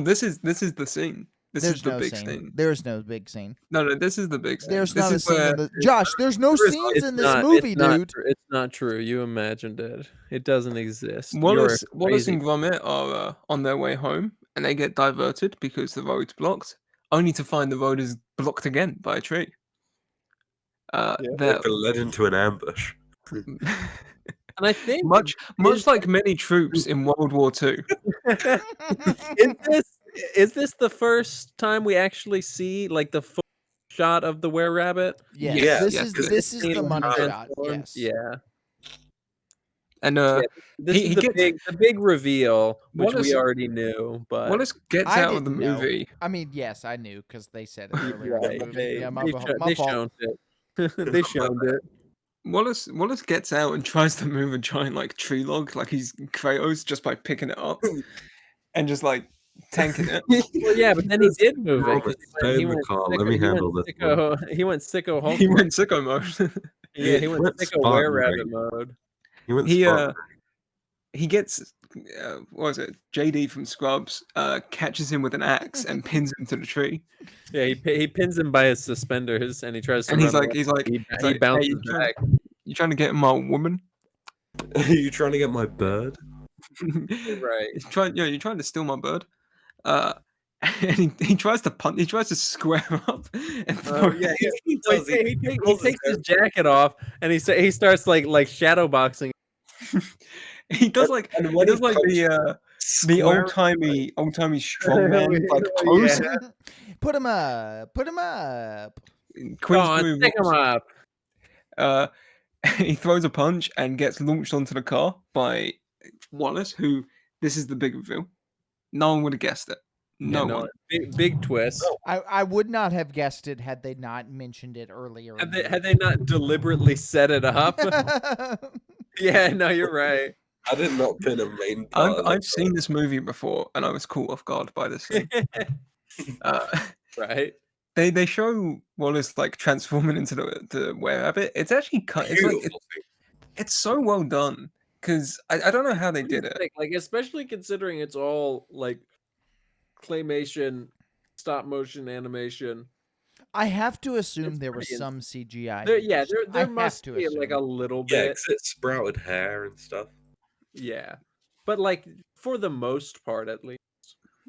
This is the scene. This There's is the no big scene. scene. There's no big scene. No, this is the big scene. There's this not a is scene where in the Josh. There's no It's scenes in this not- movie, it's not dude. true. It's not true. You imagined it. It doesn't exist. Wallace You're crazy. and Gromit are on their way home, and they get diverted because the road's blocked, only to find the road is blocked again by a tree. They've been led into an ambush. And I think much like many troops in World War II. is this the first time we actually see like the full shot of the were-rabbit? Yes, Yeah, this yeah, is 'cause this is the Seen money him shot. transformed? Yes. Yeah. And This He is the gets- big reveal, which Wallace- we already knew, but Wallace gets I out of the didn't know. movie. I mean, yes, I knew because they said it earlier in right, the movie. they, Yeah, my they, fault. sho- My they fault. showed it. They showed it. Wallace gets out and tries to move a giant like tree log, like he's Kratos, just by picking it up and just like tanking it. Well, yeah, but then he did move it. 'cause Stay in the car, let me handle this He went sicko Hulk. He went sicko mode. Yeah, he went sicko Spartan were-rabbit mode. mode. He went He Spartan. he gets what was it? JD from Scrubs catches him with an axe and pins him to the tree. Yeah, he pins him by his suspenders, and he tries to. And he's run like, away. he's he like, bounces "Hey, back. you trying to get my woman? Are you trying to get my bird? Right. You're trying to steal my bird. And he tries to punt. He tries to square up. And throw Yeah, it. He Well, does, he calls takes his it- jacket off, and he starts like shadow boxing. He does like And he when does he like the square- old timey strongman like pose. Yeah. Put him up. Put him up. Come Queen's on, move. stick him up. He throws a punch and gets launched onto the car by Wallace, who this is the big reveal. No one would have guessed it. No one. Big twist. I would not have guessed it had they not mentioned it earlier. Had they not deliberately set it up? Yeah, no, you're right. I did not pin a main part. of I've that seen this movie before, and I was caught off guard by this thing. Right. They show Wallace like transforming into the were-rabbit. It's actually it's like Beautiful thing. it's so well done because I don't know how they did it. Like, especially considering it's all like claymation, stop motion animation. I have to assume It's there was pretty some CGI. There used. I there have must to be like a assume. little Yeah, bit. because it sprouted hair and stuff. Yeah. But like for the most part, at least.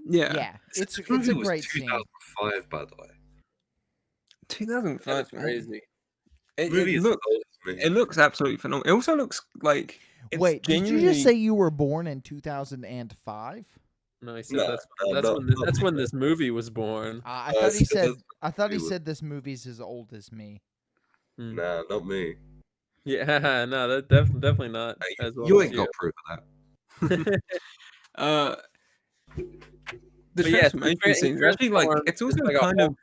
Yeah, Yeah, it's This a movie was great scene. 2005, by the way. 2005. That's man. crazy. It, Movie it, is look, as old as me. it looks absolutely phenomenal. It also looks like it's Wait, did you genuinely- just say you were born in 2005? No, he said No, that's when this movie was born. I thought he said. 2005 I thought he was- said this movie's as old as me. Hmm. Nah, not me. Yeah, no, that definitely not Hey, as well you as ain't you. got proof of that. The But yes, transformation scene is actually like it's just also like kind of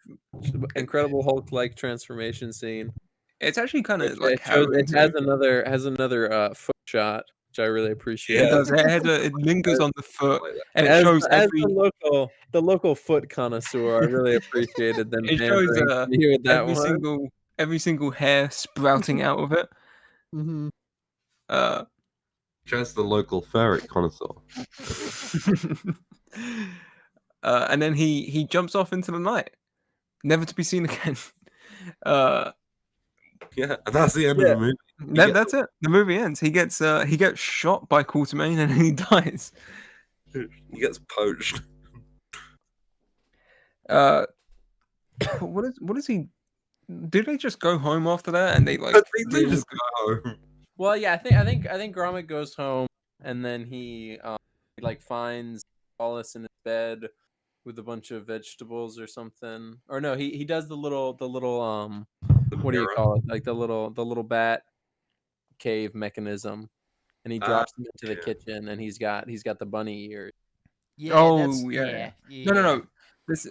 Incredible Hulk-like transformation scene. it's actually kind Which of like it shows harrowing it has too. another foot shot, which I really appreciate. It Yeah. does. It lingers on the foot, Like that. and it As shows as every the local foot connoisseur, I really appreciated them it shows pandering to me with that one. every single hair sprouting out of it. Mm-hmm. Uh, Just the local ferret connoisseur. and then he jumps off into the night, never to be seen again. Yeah, and that's the end of Yeah. the movie. That's it. The movie ends. He gets shot by Quartermain and he dies. He gets poached. What is he? Did they just go home after that and they like But they leave- just go home. Well, yeah, I think Gromit goes home and then he like finds Wallace in his bed with a bunch of vegetables or something. Or no, he does the little what do you mirror. call it? Like the little bat cave mechanism, and he drops him into the yeah. kitchen, and he's got the bunny ears. Yeah, Oh, that's, yeah. yeah. No. This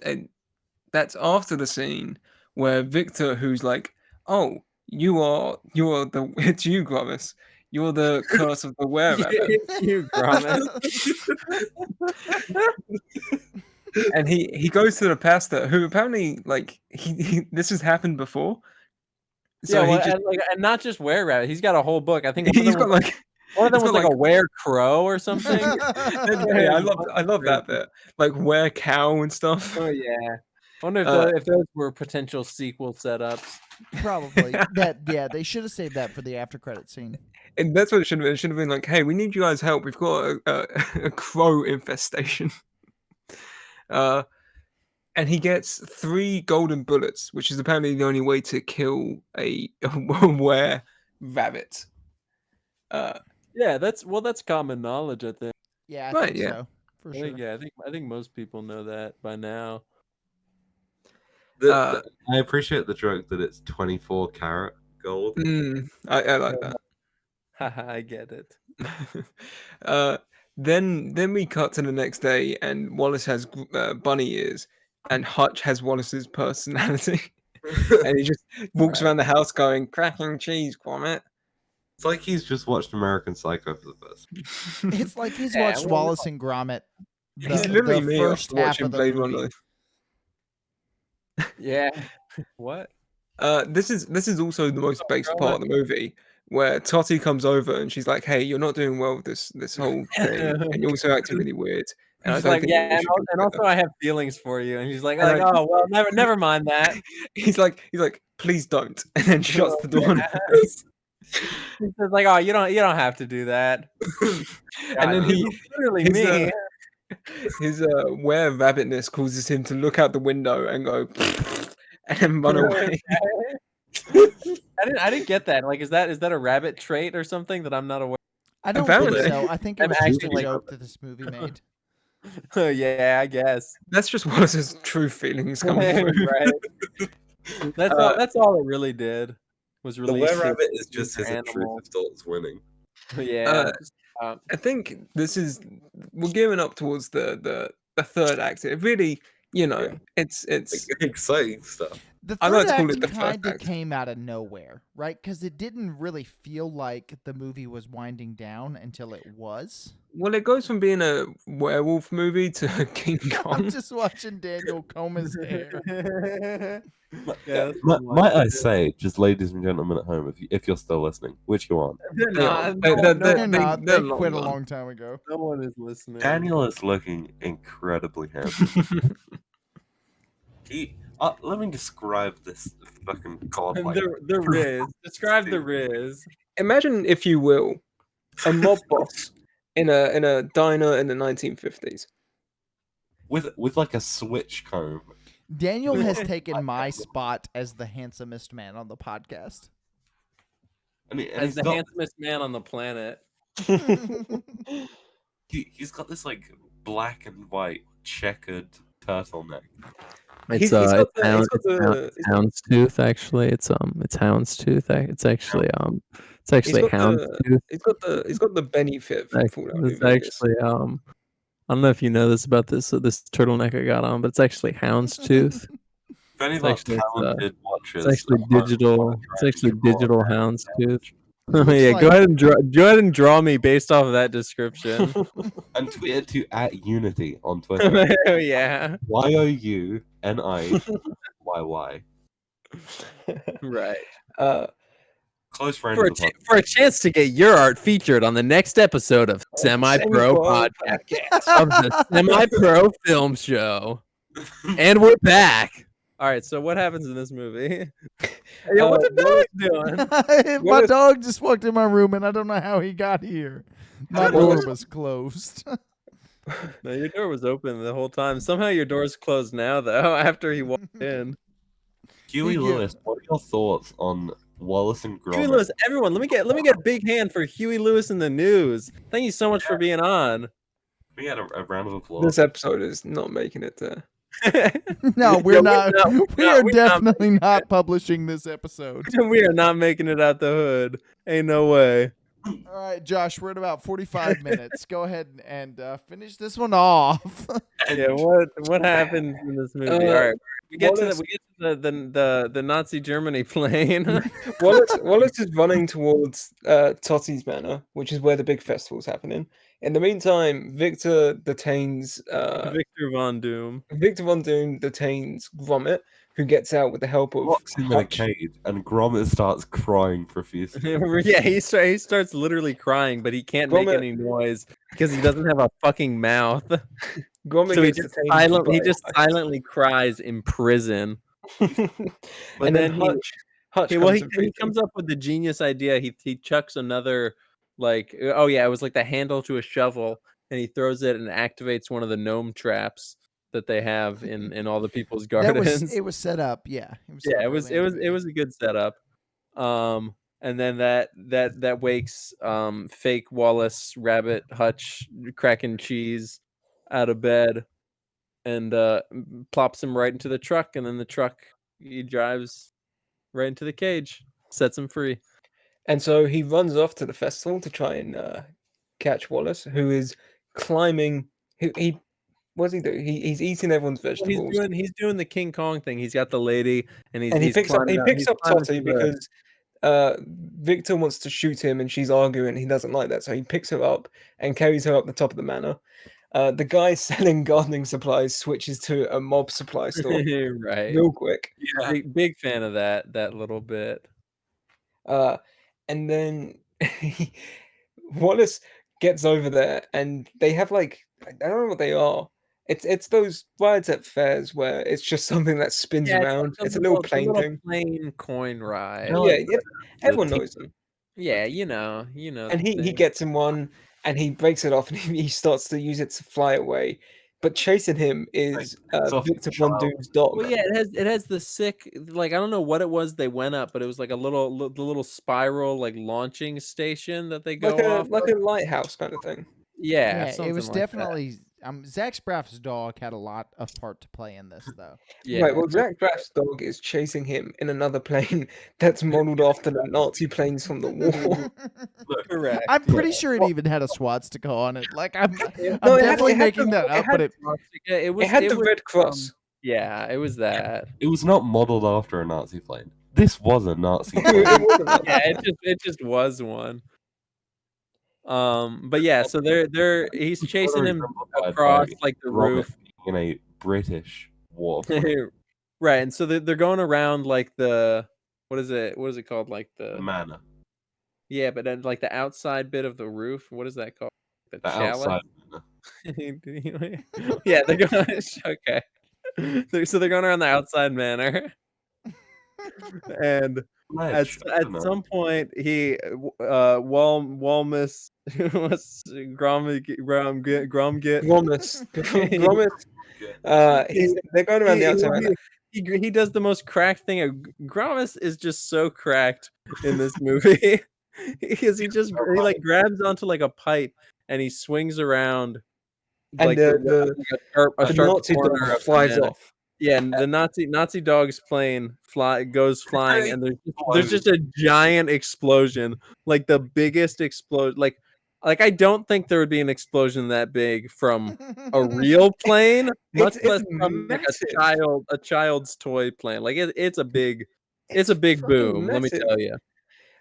that's after the scene where Victor, who's like, "Oh, you're the it's you, Grovis. You're the curse of the were-rabbit." It's you, Gromit. And he goes to the pastor, who apparently like he this has happened before. So Yeah, well, he just and not just were rabbit. He's got a whole book. I think he's got like one of them he's was got, like a were crow or something. hey, I love that bit, like were cow and stuff. Oh yeah. I wonder if those were potential sequel setups. Probably. Yeah, they should have saved that for the after credit scene. And that's what it should have been. It should have been like, hey, we need you guys' help. We've got a crow infestation. And he gets 3 golden bullets, which is apparently the only way to kill a were-rabbit. Yeah, that's common knowledge, I think. Yeah, I Right, think yeah. so. For sure. I think most people know that by now. I appreciate the joke that it's 24 karat gold. I like that. Haha, I get it. Then we cut to the next day, and Wallace has bunny ears, and Hutch has Wallace's personality, and he just walks around the house going, "Cracking cheese, Gromit." It's like he's just watched American Psycho for the first. It's like he's Yeah, watched well, Wallace and Gromit. He's literally the me first after half watching of the Blade movie. Runner. Yeah. What? This is also the most basic part of the movie, where Totty comes over and she's like, "Hey, you're not doing well with this whole thing, and you're also acting really weird." And He's I don't like, think yeah, we should do and that." also I have feelings for you. And he's like, And I- oh well, never mind that. he's like, "Please don't," and then shuts the door. He says like, oh, you don't have to do that. And then He's literally his, me. his were-rabbitness causes him to look out the window and go, and then run away. I didn't get that. Like, is that a rabbit trait or something that I'm not aware? I don't Apparently. think so. I think it I'm was just acting a like- joke that this movie made. Yeah, I guess. That's just Wallace's true feelings coming through. Right. That's all it really did. Was The release were-rabbit is just his animal. intrusive thoughts winning. Yeah. I think we're gearing up towards the third act. It really, it's Exciting stuff. The I third like to call act it the first kind of act. came out of nowhere, right? Because it didn't really feel like the movie was winding down until it was. Well, it goes from being a werewolf movie to King I'm Kong. just watching Daniel comb his hair. Yeah, Might I say, just ladies and gentlemen at home, if you're still listening, which you aren't, no, They're not. They they're quit a long gone. long time ago. no one is listening. Daniel is looking incredibly handsome. Let me describe this fucking godlike. The Riz. Describe the Riz. Imagine, if you will, a mob boss in a diner in the 1950s. with like a switch comb. Daniel has taken my spot as the handsomest man on the podcast. And As the handsomest man on the planet. he's got this like black and white checkered turtleneck. He's got the- Houndstooth actually. It's houndstooth. It's actually It's actually houndstooth. He's got the benefit from Fallout New It's Vegas. actually I don't know if you know this about this turtleneck I got on, but it's actually houndstooth. If any of It's our actually talented watchers, It's actually at home digital. wanna It's try actually and draw digital that houndstooth. looks Yeah, like- go ahead and draw me based off of that description. and tweet it to @Unity on Twitter. Yeah, YOUNIYY. right. Close friend For of a, the podcast. for a chance to get your art featured on the next episode of Semi-Pro Podcast of the Semi-Pro Film Show, and we're back. All right, so what happens in this movie? Hey, what the dog doing? My dog just walked in my room, and I don't know how he got here. My door was closed. No, your door was open the whole time. Somehow your door's closed now, though. After he walked in. Huey Lewis, what are your thoughts on Wallace and Gromit? Huey Lewis, everyone, let me get a big hand for Huey Lewis in the news. Thank you so much for being on. We had a round of applause. This episode is not making it there. No, we're not. We are we're not definitely not publishing this episode. We are not making it out the hood. Ain't no way. All right, Josh, we're at about 45 minutes. Go ahead and finish this one off. Yeah, what happens in this movie? All right, we get to the Nazi Germany plane. Wallace is running towards Totti's Manor, which is where the big festival's happening. In the meantime, Victor detains Victor Von Doom. Victor Von Doom detains Gromit, who gets out with the help of Locks him in a cage, and Gromit starts crying profusely. Yeah, he starts literally crying, but he can't make Gromit- any noise because he doesn't have a fucking mouth. Gromit So he gets just detained by- silently cries in prison. and then then Hutch he comes and frees him. comes up with the genius idea. He chucks another it was like the handle to a shovel, and he throws it and activates one of the gnome traps that they have in all the people's gardens. It was set up, yeah. It was a good setup. And then that wakes fake Wallace Rabbit Hutch cracking cheese out of bed and plops him right into the truck, and then the truck he drives right into the cage, sets him free. And so he runs off to the festival to try and catch Wallace, who is climbing. He what does he do? He's eating everyone's vegetables. He's doing the King Kong thing. He's got the lady, and he picks up Totty because Victor wants to shoot him, and she's arguing. He doesn't like that, so he picks her up and carries her up the top of the manor. The guy selling gardening supplies switches to a mob supply store right, real quick. Yeah, big fan of that little bit. And then Wallace gets over there, and they have I don't know what they are. It's those rides at fairs where it's just something that spins around. It's a little plane thing. Plane coin ride. Everyone knows them. Yeah, you know. And he gets in one, and he breaks it off, and he starts to use it to fly away. But chasing him is Victor Von Doom's dog. Well, yeah, it has the sick I don't know what it was they went up, but it was like the little spiral launching station that they go off like a lighthouse kind of thing. Yeah, it was like definitely. Zach Braff's dog had a lot of part to play in this, though. Yeah. Right. Well, Zach Braff's dog is chasing him in another plane that's modeled after the Nazi planes from the war. Correct. I'm pretty sure it even had a swastika on it. I'm No, definitely making that up, but it had the Red Cross. Yeah, it was that. It was not modeled after a Nazi plane. This was a Nazi plane. Yeah, it just was one. But yeah, so he's chasing him across the roof in a British war. Right, and so they're going around the what is it called, the manor. Yeah, but then the outside bit of the roof, what is that called? The outside manor. Yeah, they're going okay. So they're going around the outside manor. And at some point, he Walmus they're going around the outside. He does the most cracked thing. Gromus is just so cracked in this movie because he grabs onto a pipe and he swings around, and the Nazi dog flies off. Yeah, and the Nazi dog's plane goes flying, and there's just a giant explosion, like the biggest explosion. Like I don't think there would be an explosion that big from a real plane, much It's less from like massive. a child's toy plane. Like it's a big fucking boom. Let me massive. tell you.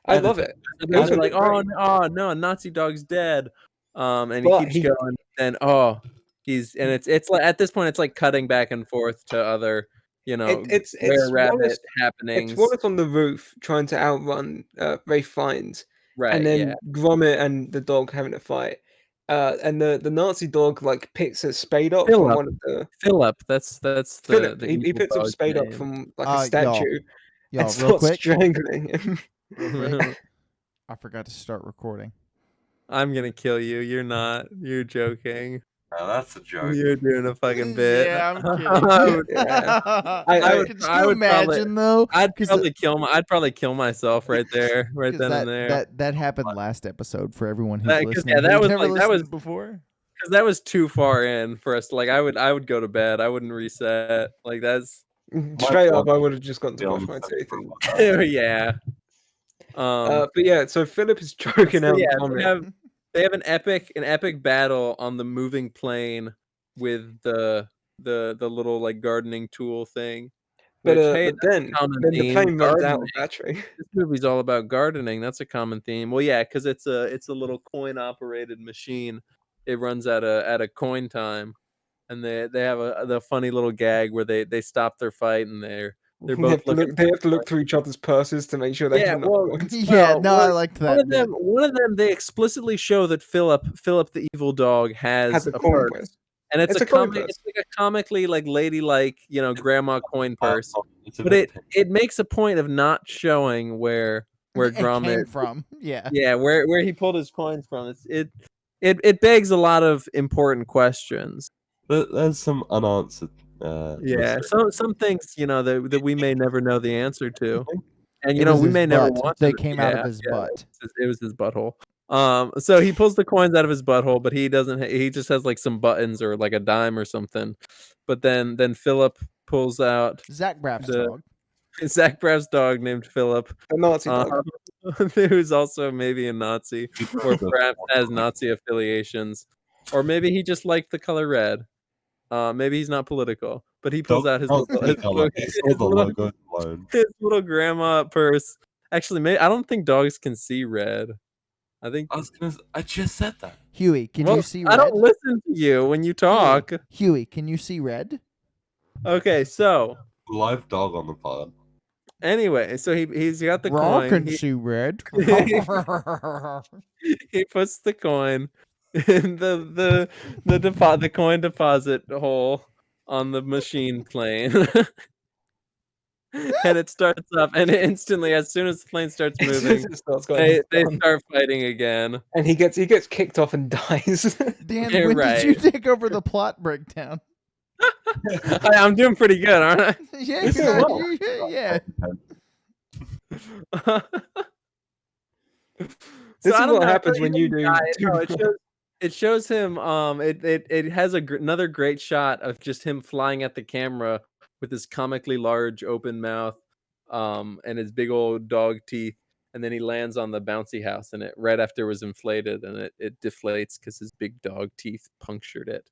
I love it. They're Those are like, great. oh no, Nazi dog's dead. And he But keeps going, and it's like at this point it's like cutting back and forth to other, it's were-rabbit Wallace. happenings. It's Wallace on the roof trying to outrun Ray Fiennes, Right, and then yeah. Gromit and the dog having a fight. And the Nazi dog like picks a spade up from one of the Philip, that's Philip. the He evil picks up a dog's spade up name. from like a Y'all, statue Y'all, and real starts quick, strangling him. real quick. I forgot to start recording. I'm gonna kill you. You're not. You're joking. Now that's a joke. You're doing a fucking bit. Yeah, I'm kidding. Could you imagine though? I'd probably kill myself right there, right then and there. That happened last episode for everyone who's That- 'cause, listening. yeah, that who's was never like- that listened was- before. Because that was too far in for us. Like I would go to bed. I wouldn't reset. Like that's Straight up, I would have just gone to brush my teeth. yeah. But yeah, so Philip is choking out Gromit. They have an epic battle on the moving plane with the little like gardening tool thing. But Which, hey, then the plane runs out of battery. This movie's all about gardening. That's a common theme. Well, yeah, because it's a little coin operated machine. It runs at a coin time, and they have the funny little gag where they stop their fight and they're both they have to look through each other's purses to make sure they have enough coins. Yeah, no, I liked that. One of them, they explicitly show that Philip the evil dog has a coin purse. purse. And it's coin purse. It's like a comically like ladylike, grandma coin purse. But it makes a point of not showing where Gromit came from. Yeah. Yeah, where he pulled his coins from. It begs a lot of important questions. There's some unanswered. Some things that we may never know the answer to, and It was we his may never butt. want. They came out of his butt. It was his butthole. So he pulls the coins out of his butthole, but he doesn't. He just has like some buttons or like a dime or something. But then Philip pulls out Zach Braff's dog. Zach Braff's dog named Philip, a Nazi dog, who's also maybe a Nazi or perhaps has Nazi affiliations, or maybe he just liked the color red. Maybe he's not political, but he pulls out his little grandma purse. Actually, I don't think dogs can see red. I just said that. Huey, can you see red? I don't listen to you when you talk. Huey, can you see red? Okay, so live dog on the pod. Anyway, so he's got the Raw coin. Can see red. He puts the coin in the coin deposit hole on the machine plane. And it starts up, and instantly, as soon as the plane starts moving, they start fighting again. And he gets kicked off and dies. Dan, when did you take over the plot breakdown? I'm doing pretty good, aren't I? Yeah, yeah. This is what happens when you do. It shows him. It has another great shot of just him flying at the camera with his comically large open mouth, and his big old dog teeth, and then he lands on the bouncy house, and it right after was inflated, and it deflates because his big dog teeth punctured it.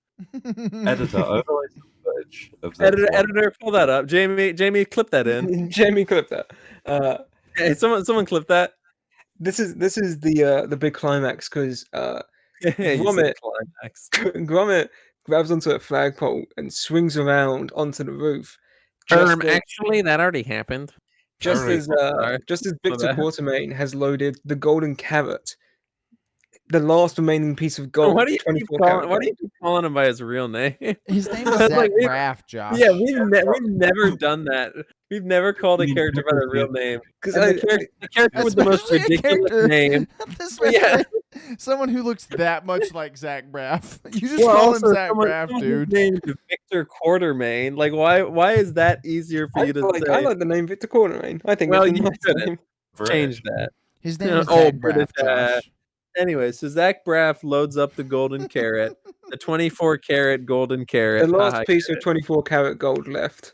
Editor, overlay some footage of that. Editor, pull that up. Jamie, clip that in. Jamie, clip that. Hey, someone clip that. This is the big climax because Gromit grabs onto a flagpole and swings around onto the roof. Actually, that already happened. Just as Victor Quartermain has loaded the golden carrot, the last remaining piece of gold. Why do you keep calling him by his real name? His name is Zach Braff, Josh. Yeah, we've never done that. We've never called a character by their real name. Because the character with the most ridiculous name. Someone who looks that much like Zach Braff. You just call him Zach Braff, dude. Named Victor Quartermain. Like, why is that easier for you to say? I like the name Victor Quartermain. I think. Well, you shouldn't change that. His name is Zach Braff, Josh. Anyway, so Zach Braff loads up the golden carrot, the 24-karat golden carrot. The last piece of 24-karat gold left.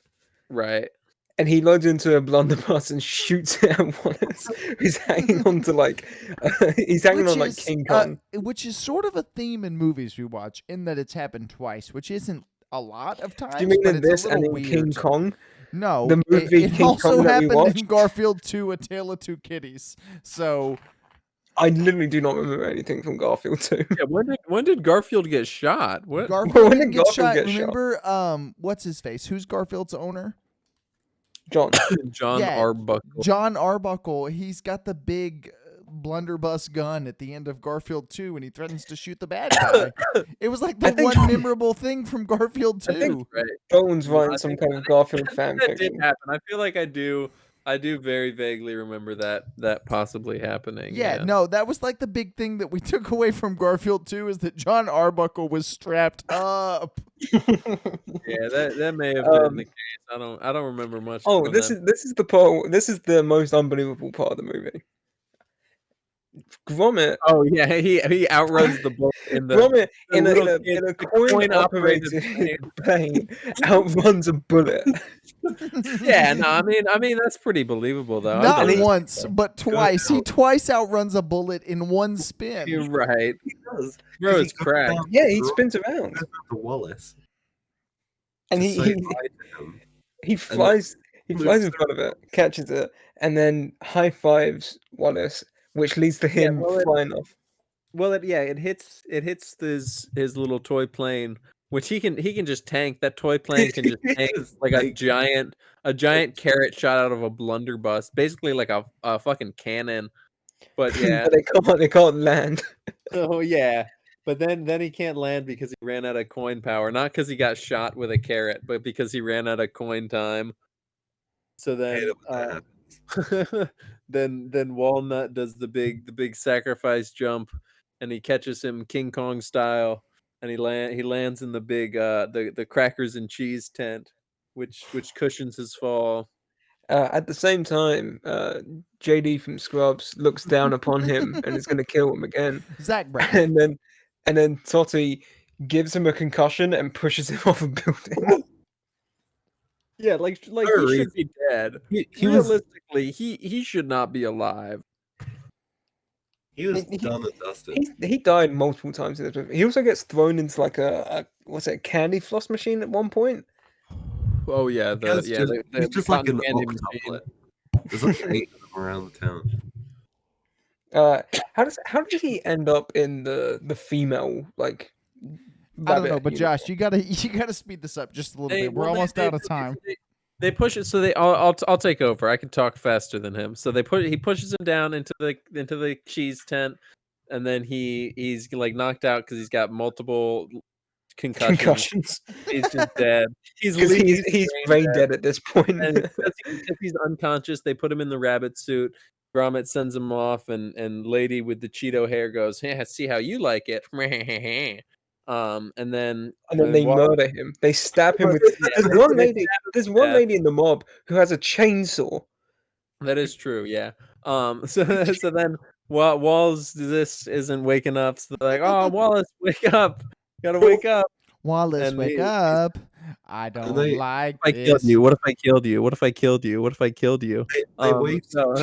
Right. And he loads into a blunderbuss and shoots it at Wallace, who's hanging on to he's hanging on like King Kong. Which is sort of a theme in movies we watch, in that it's happened twice, which isn't a lot of times. Do you mean but in it's this a and little in weird. King Kong? No, The movie it King also Kong that we happened in watched? Garfield 2: A Tale of Two Kitties. So I literally do not remember anything from Garfield 2. Yeah. When did Garfield get shot? What? Garfield When didn't did get Garfield shot. get shot? Remember, what's his face? Who's Garfield's owner? John. John Yeah, Arbuckle. John Arbuckle. He's got the big blunderbuss gun at the end of Garfield 2, and he threatens to shoot the bad guy. It was like the one memorable thing from Garfield 2. I think Right. Dalton's No, writing I some think- kind of Garfield That fanfiction. did happen. I feel like I do very vaguely remember that possibly happening. Yeah, no, that was like the big thing that we took away from Garfield 2, is that John Arbuckle was strapped up. Yeah, that may have been the case. I don't remember much. Oh, from this is the part. This is the most unbelievable part of the movie. Gromit. Oh yeah, he outruns the bullet in the Gromit the in little a kid- in a the coin-operated plane outruns a bullet. Yeah, no, I mean that's pretty believable though. Not I mean, once, but twice. He twice outruns a bullet in one spin. you're right. He does. Bro, 'Cause it's he goes cracked. down Yeah, the he road spins around, to Wallace. and to he say he, bye to him. he flies he flies in front of it, catches it, and then high fives Wallace, which leads to him well, flying off. Well, it hits his little toy plane, which he can just tank. That toy plane can just tank Yes, like a giant carrot shot out of a blunderbuss, basically like a fucking cannon. But yeah, But they can't land. oh yeah. But then he can't land because he ran out of coin power, not because he got shot with a carrot, but because he ran out of coin time. So Hate then, it when that happens. then Walnut does the big sacrifice jump, and he catches him King Kong style, and he lands in the big the crackers and cheese tent, which cushions his fall. At the same time, JD from Scrubs looks down upon him and is going to kill him again. Zach Braff. And then Totty gives him a concussion and pushes him off a building. Yeah, like Very he should be dead. He was Realistically, he should not be alive. he was He- done and dusted. He died multiple times in this movie. He also gets thrown into like a what's it, a candy floss machine at one point. Oh yeah, He's just like cotton an candy machine. octopus. There's like 8 of them around the town. How did he end up in the female like? I don't know, rabbit but uniform? Josh, you gotta speed this up just a little bit. We're Well, almost out of time. They push it, so I'll take over. I can talk faster than him. So he pushes him down into the cheese tent, and then he's like knocked out because he's got multiple concussions. He's just dead. He's brain dead at this point. And because he's unconscious, they put him in the rabbit suit. Gromit sends him off, and Lady with the Cheeto hair goes, "Hey, see how you like it." And then they murder him. They stab him with. There's one lady in the mob who has a chainsaw. That is true, yeah. So then Wallace isn't waking up, so they're like, "Oh, Wallace, wake up! Gotta wake up!" Wallace, And wake they- up. I don't like What if I killed this. you? What if I killed you? What if I killed you? What if I killed you? They wave So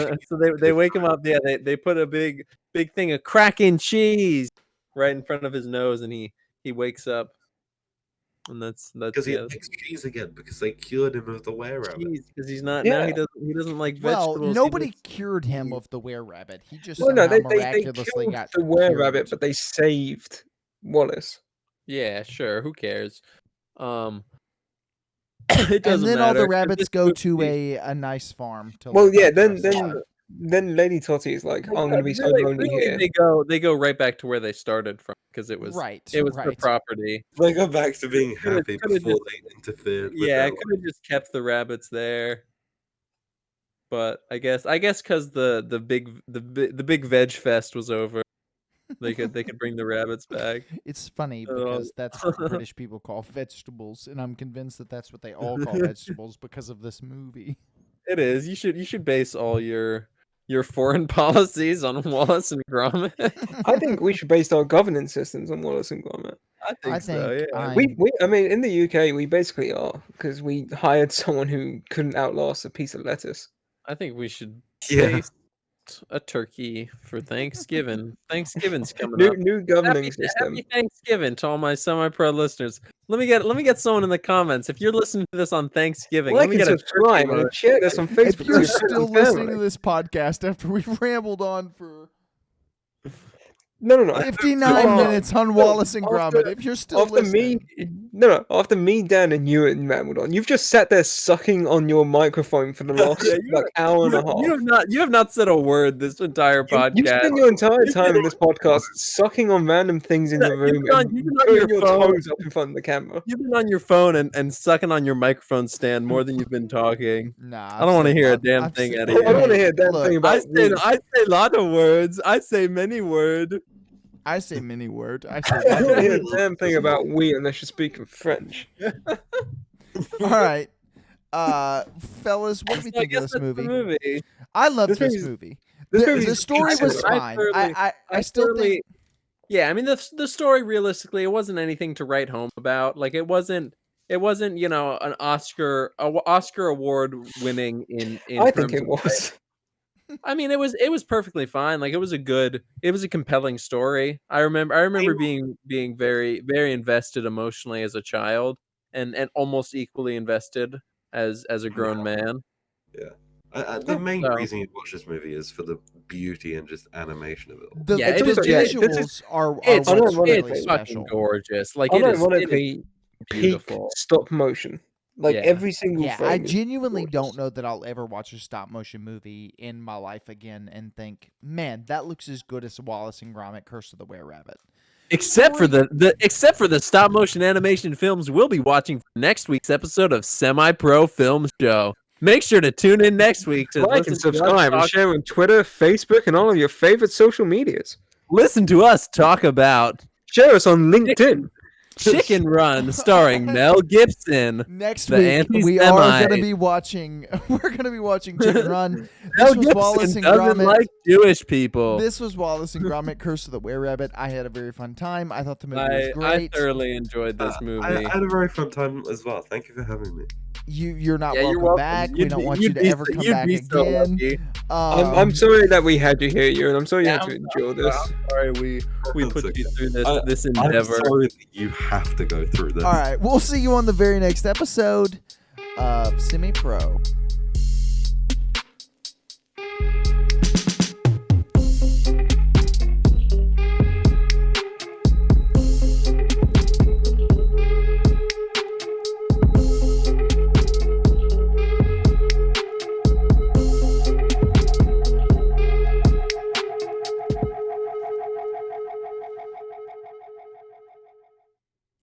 they wake him up. Yeah, they put a big thing of cracking cheese right in front of his nose, and he wakes up, and that's Because he yeah, likes cheese again because they cured him of the were-rabbit. cheese because he's not now. Yeah. He doesn't like Well, vegetables. He nobody likes cured him cheese. of the were-rabbit. He just Well, no, somehow they miraculously killed got the were-rabbit, cured. but they saved Wallace. Yeah, sure. Who cares? It doesn't And then matter. all the 'cause rabbits this go to movie- a nice farm. To Well, live yeah. out the rest of their life. Then Lady Totty is like, "Oh, I'm gonna be so lonely here." They go right back to where they started from because it was Right, their right. property. They go back to being happy could've before just- they interfered with Yeah, I their could have just kept the rabbits there. But I guess because the big veg fest was over, they could bring the rabbits back. It's funny Oh. because that's what British people call vegetables, and I'm convinced that that's what they all call vegetables because of this movie. It is. You should base all your foreign policies on Wallace and Gromit. I think we should base our governance systems on Wallace and Gromit. I think so. think Yeah. I mean, in the UK, we basically are because we hired someone who couldn't outlast a piece of lettuce. I think we should Yeah. taste a turkey for Thanksgiving. Thanksgiving's coming up. New governing system. Happy Thanksgiving to all my semi-pro listeners. Let me get someone in the comments. If you're listening to this on Thanksgiving, let Like me and get subscribe a turkey. and share this on Facebook. If you're to your friends still and listening to family. this podcast after we've rambled on for No. 59 minutes on Wallace and Gromit, if you're still After listening, after me, Dan, and Ewan rambled on, you've just sat there sucking on your microphone for the last hour and a half. You have not said a word this entire podcast. You spend your entire time in this podcast sucking on random things in your room and you've been on putting your your phone. toes up in front of the camera. You've been on your phone and sucking on your microphone stand more than you've been talking. nah. I don't want to hear a damn thing out of I don't you. want to hear a damn Look, thing about I say a lot of words. I say many words. I say many word. I say I don't want to hear many a damn thing about we unless you're speaking French. All right. Fellas, what do we So I think guess of this that's movie? the movie. I love This this movie's- movie. This The movie's story was excellent. fine. I I still think Yeah, I mean the story realistically, it wasn't anything to write home about. Like it wasn't an Oscar award winning in I think terms it of was. I mean, it was perfectly fine. Like it was a compelling story. I remember being very very invested emotionally as a child, and almost equally invested as a grown man. The main So- reason you watch this movie is for the beauty and just animation of it all. the Yeah, the it is- visuals are It's what's unironically really it's special. fucking gorgeous. Like it is Unironically, peak beautiful. stop motion. Like Yeah. every single Yeah, frame. I is genuinely gorgeous. don't know that I'll ever watch a stop motion movie in my life again and think, man, that looks as good as Wallace and Gromit: Curse of the Were-Rabbit. Except for the stop motion animation films we'll be watching for next week's episode of Semi Pro Film Show. Make sure to tune in next week to Like listen and to us subscribe and talk- share on Twitter, Facebook, and all of your favorite social medias. listen to us talk about Share us on LinkedIn. Chicken Run, starring Mel Gibson. Next The week we are anti-Semite. going to be watching. We're going to be watching Chicken Run. Mel This was Wallace Gibson and doesn't Gromit. like Jewish people. This was Wallace and Gromit: Curse of the Were-Rabbit. I had a very fun time. I thought the movie was I great. thoroughly enjoyed this movie. I had a very fun time as well. Thank you for having me. You're not Yeah, you're welcome welcome. back. We You'd don't be- want you you'd to be ever so- come you'd back be so again. lucky. I'm sorry that we had you here, Ewan. I'm sorry you Yeah, had to I'm endure this. Sorry, we put you through this I'm endeavor. sorry that you have to go through this. All right, we'll see you on the very next episode of Semi Pro.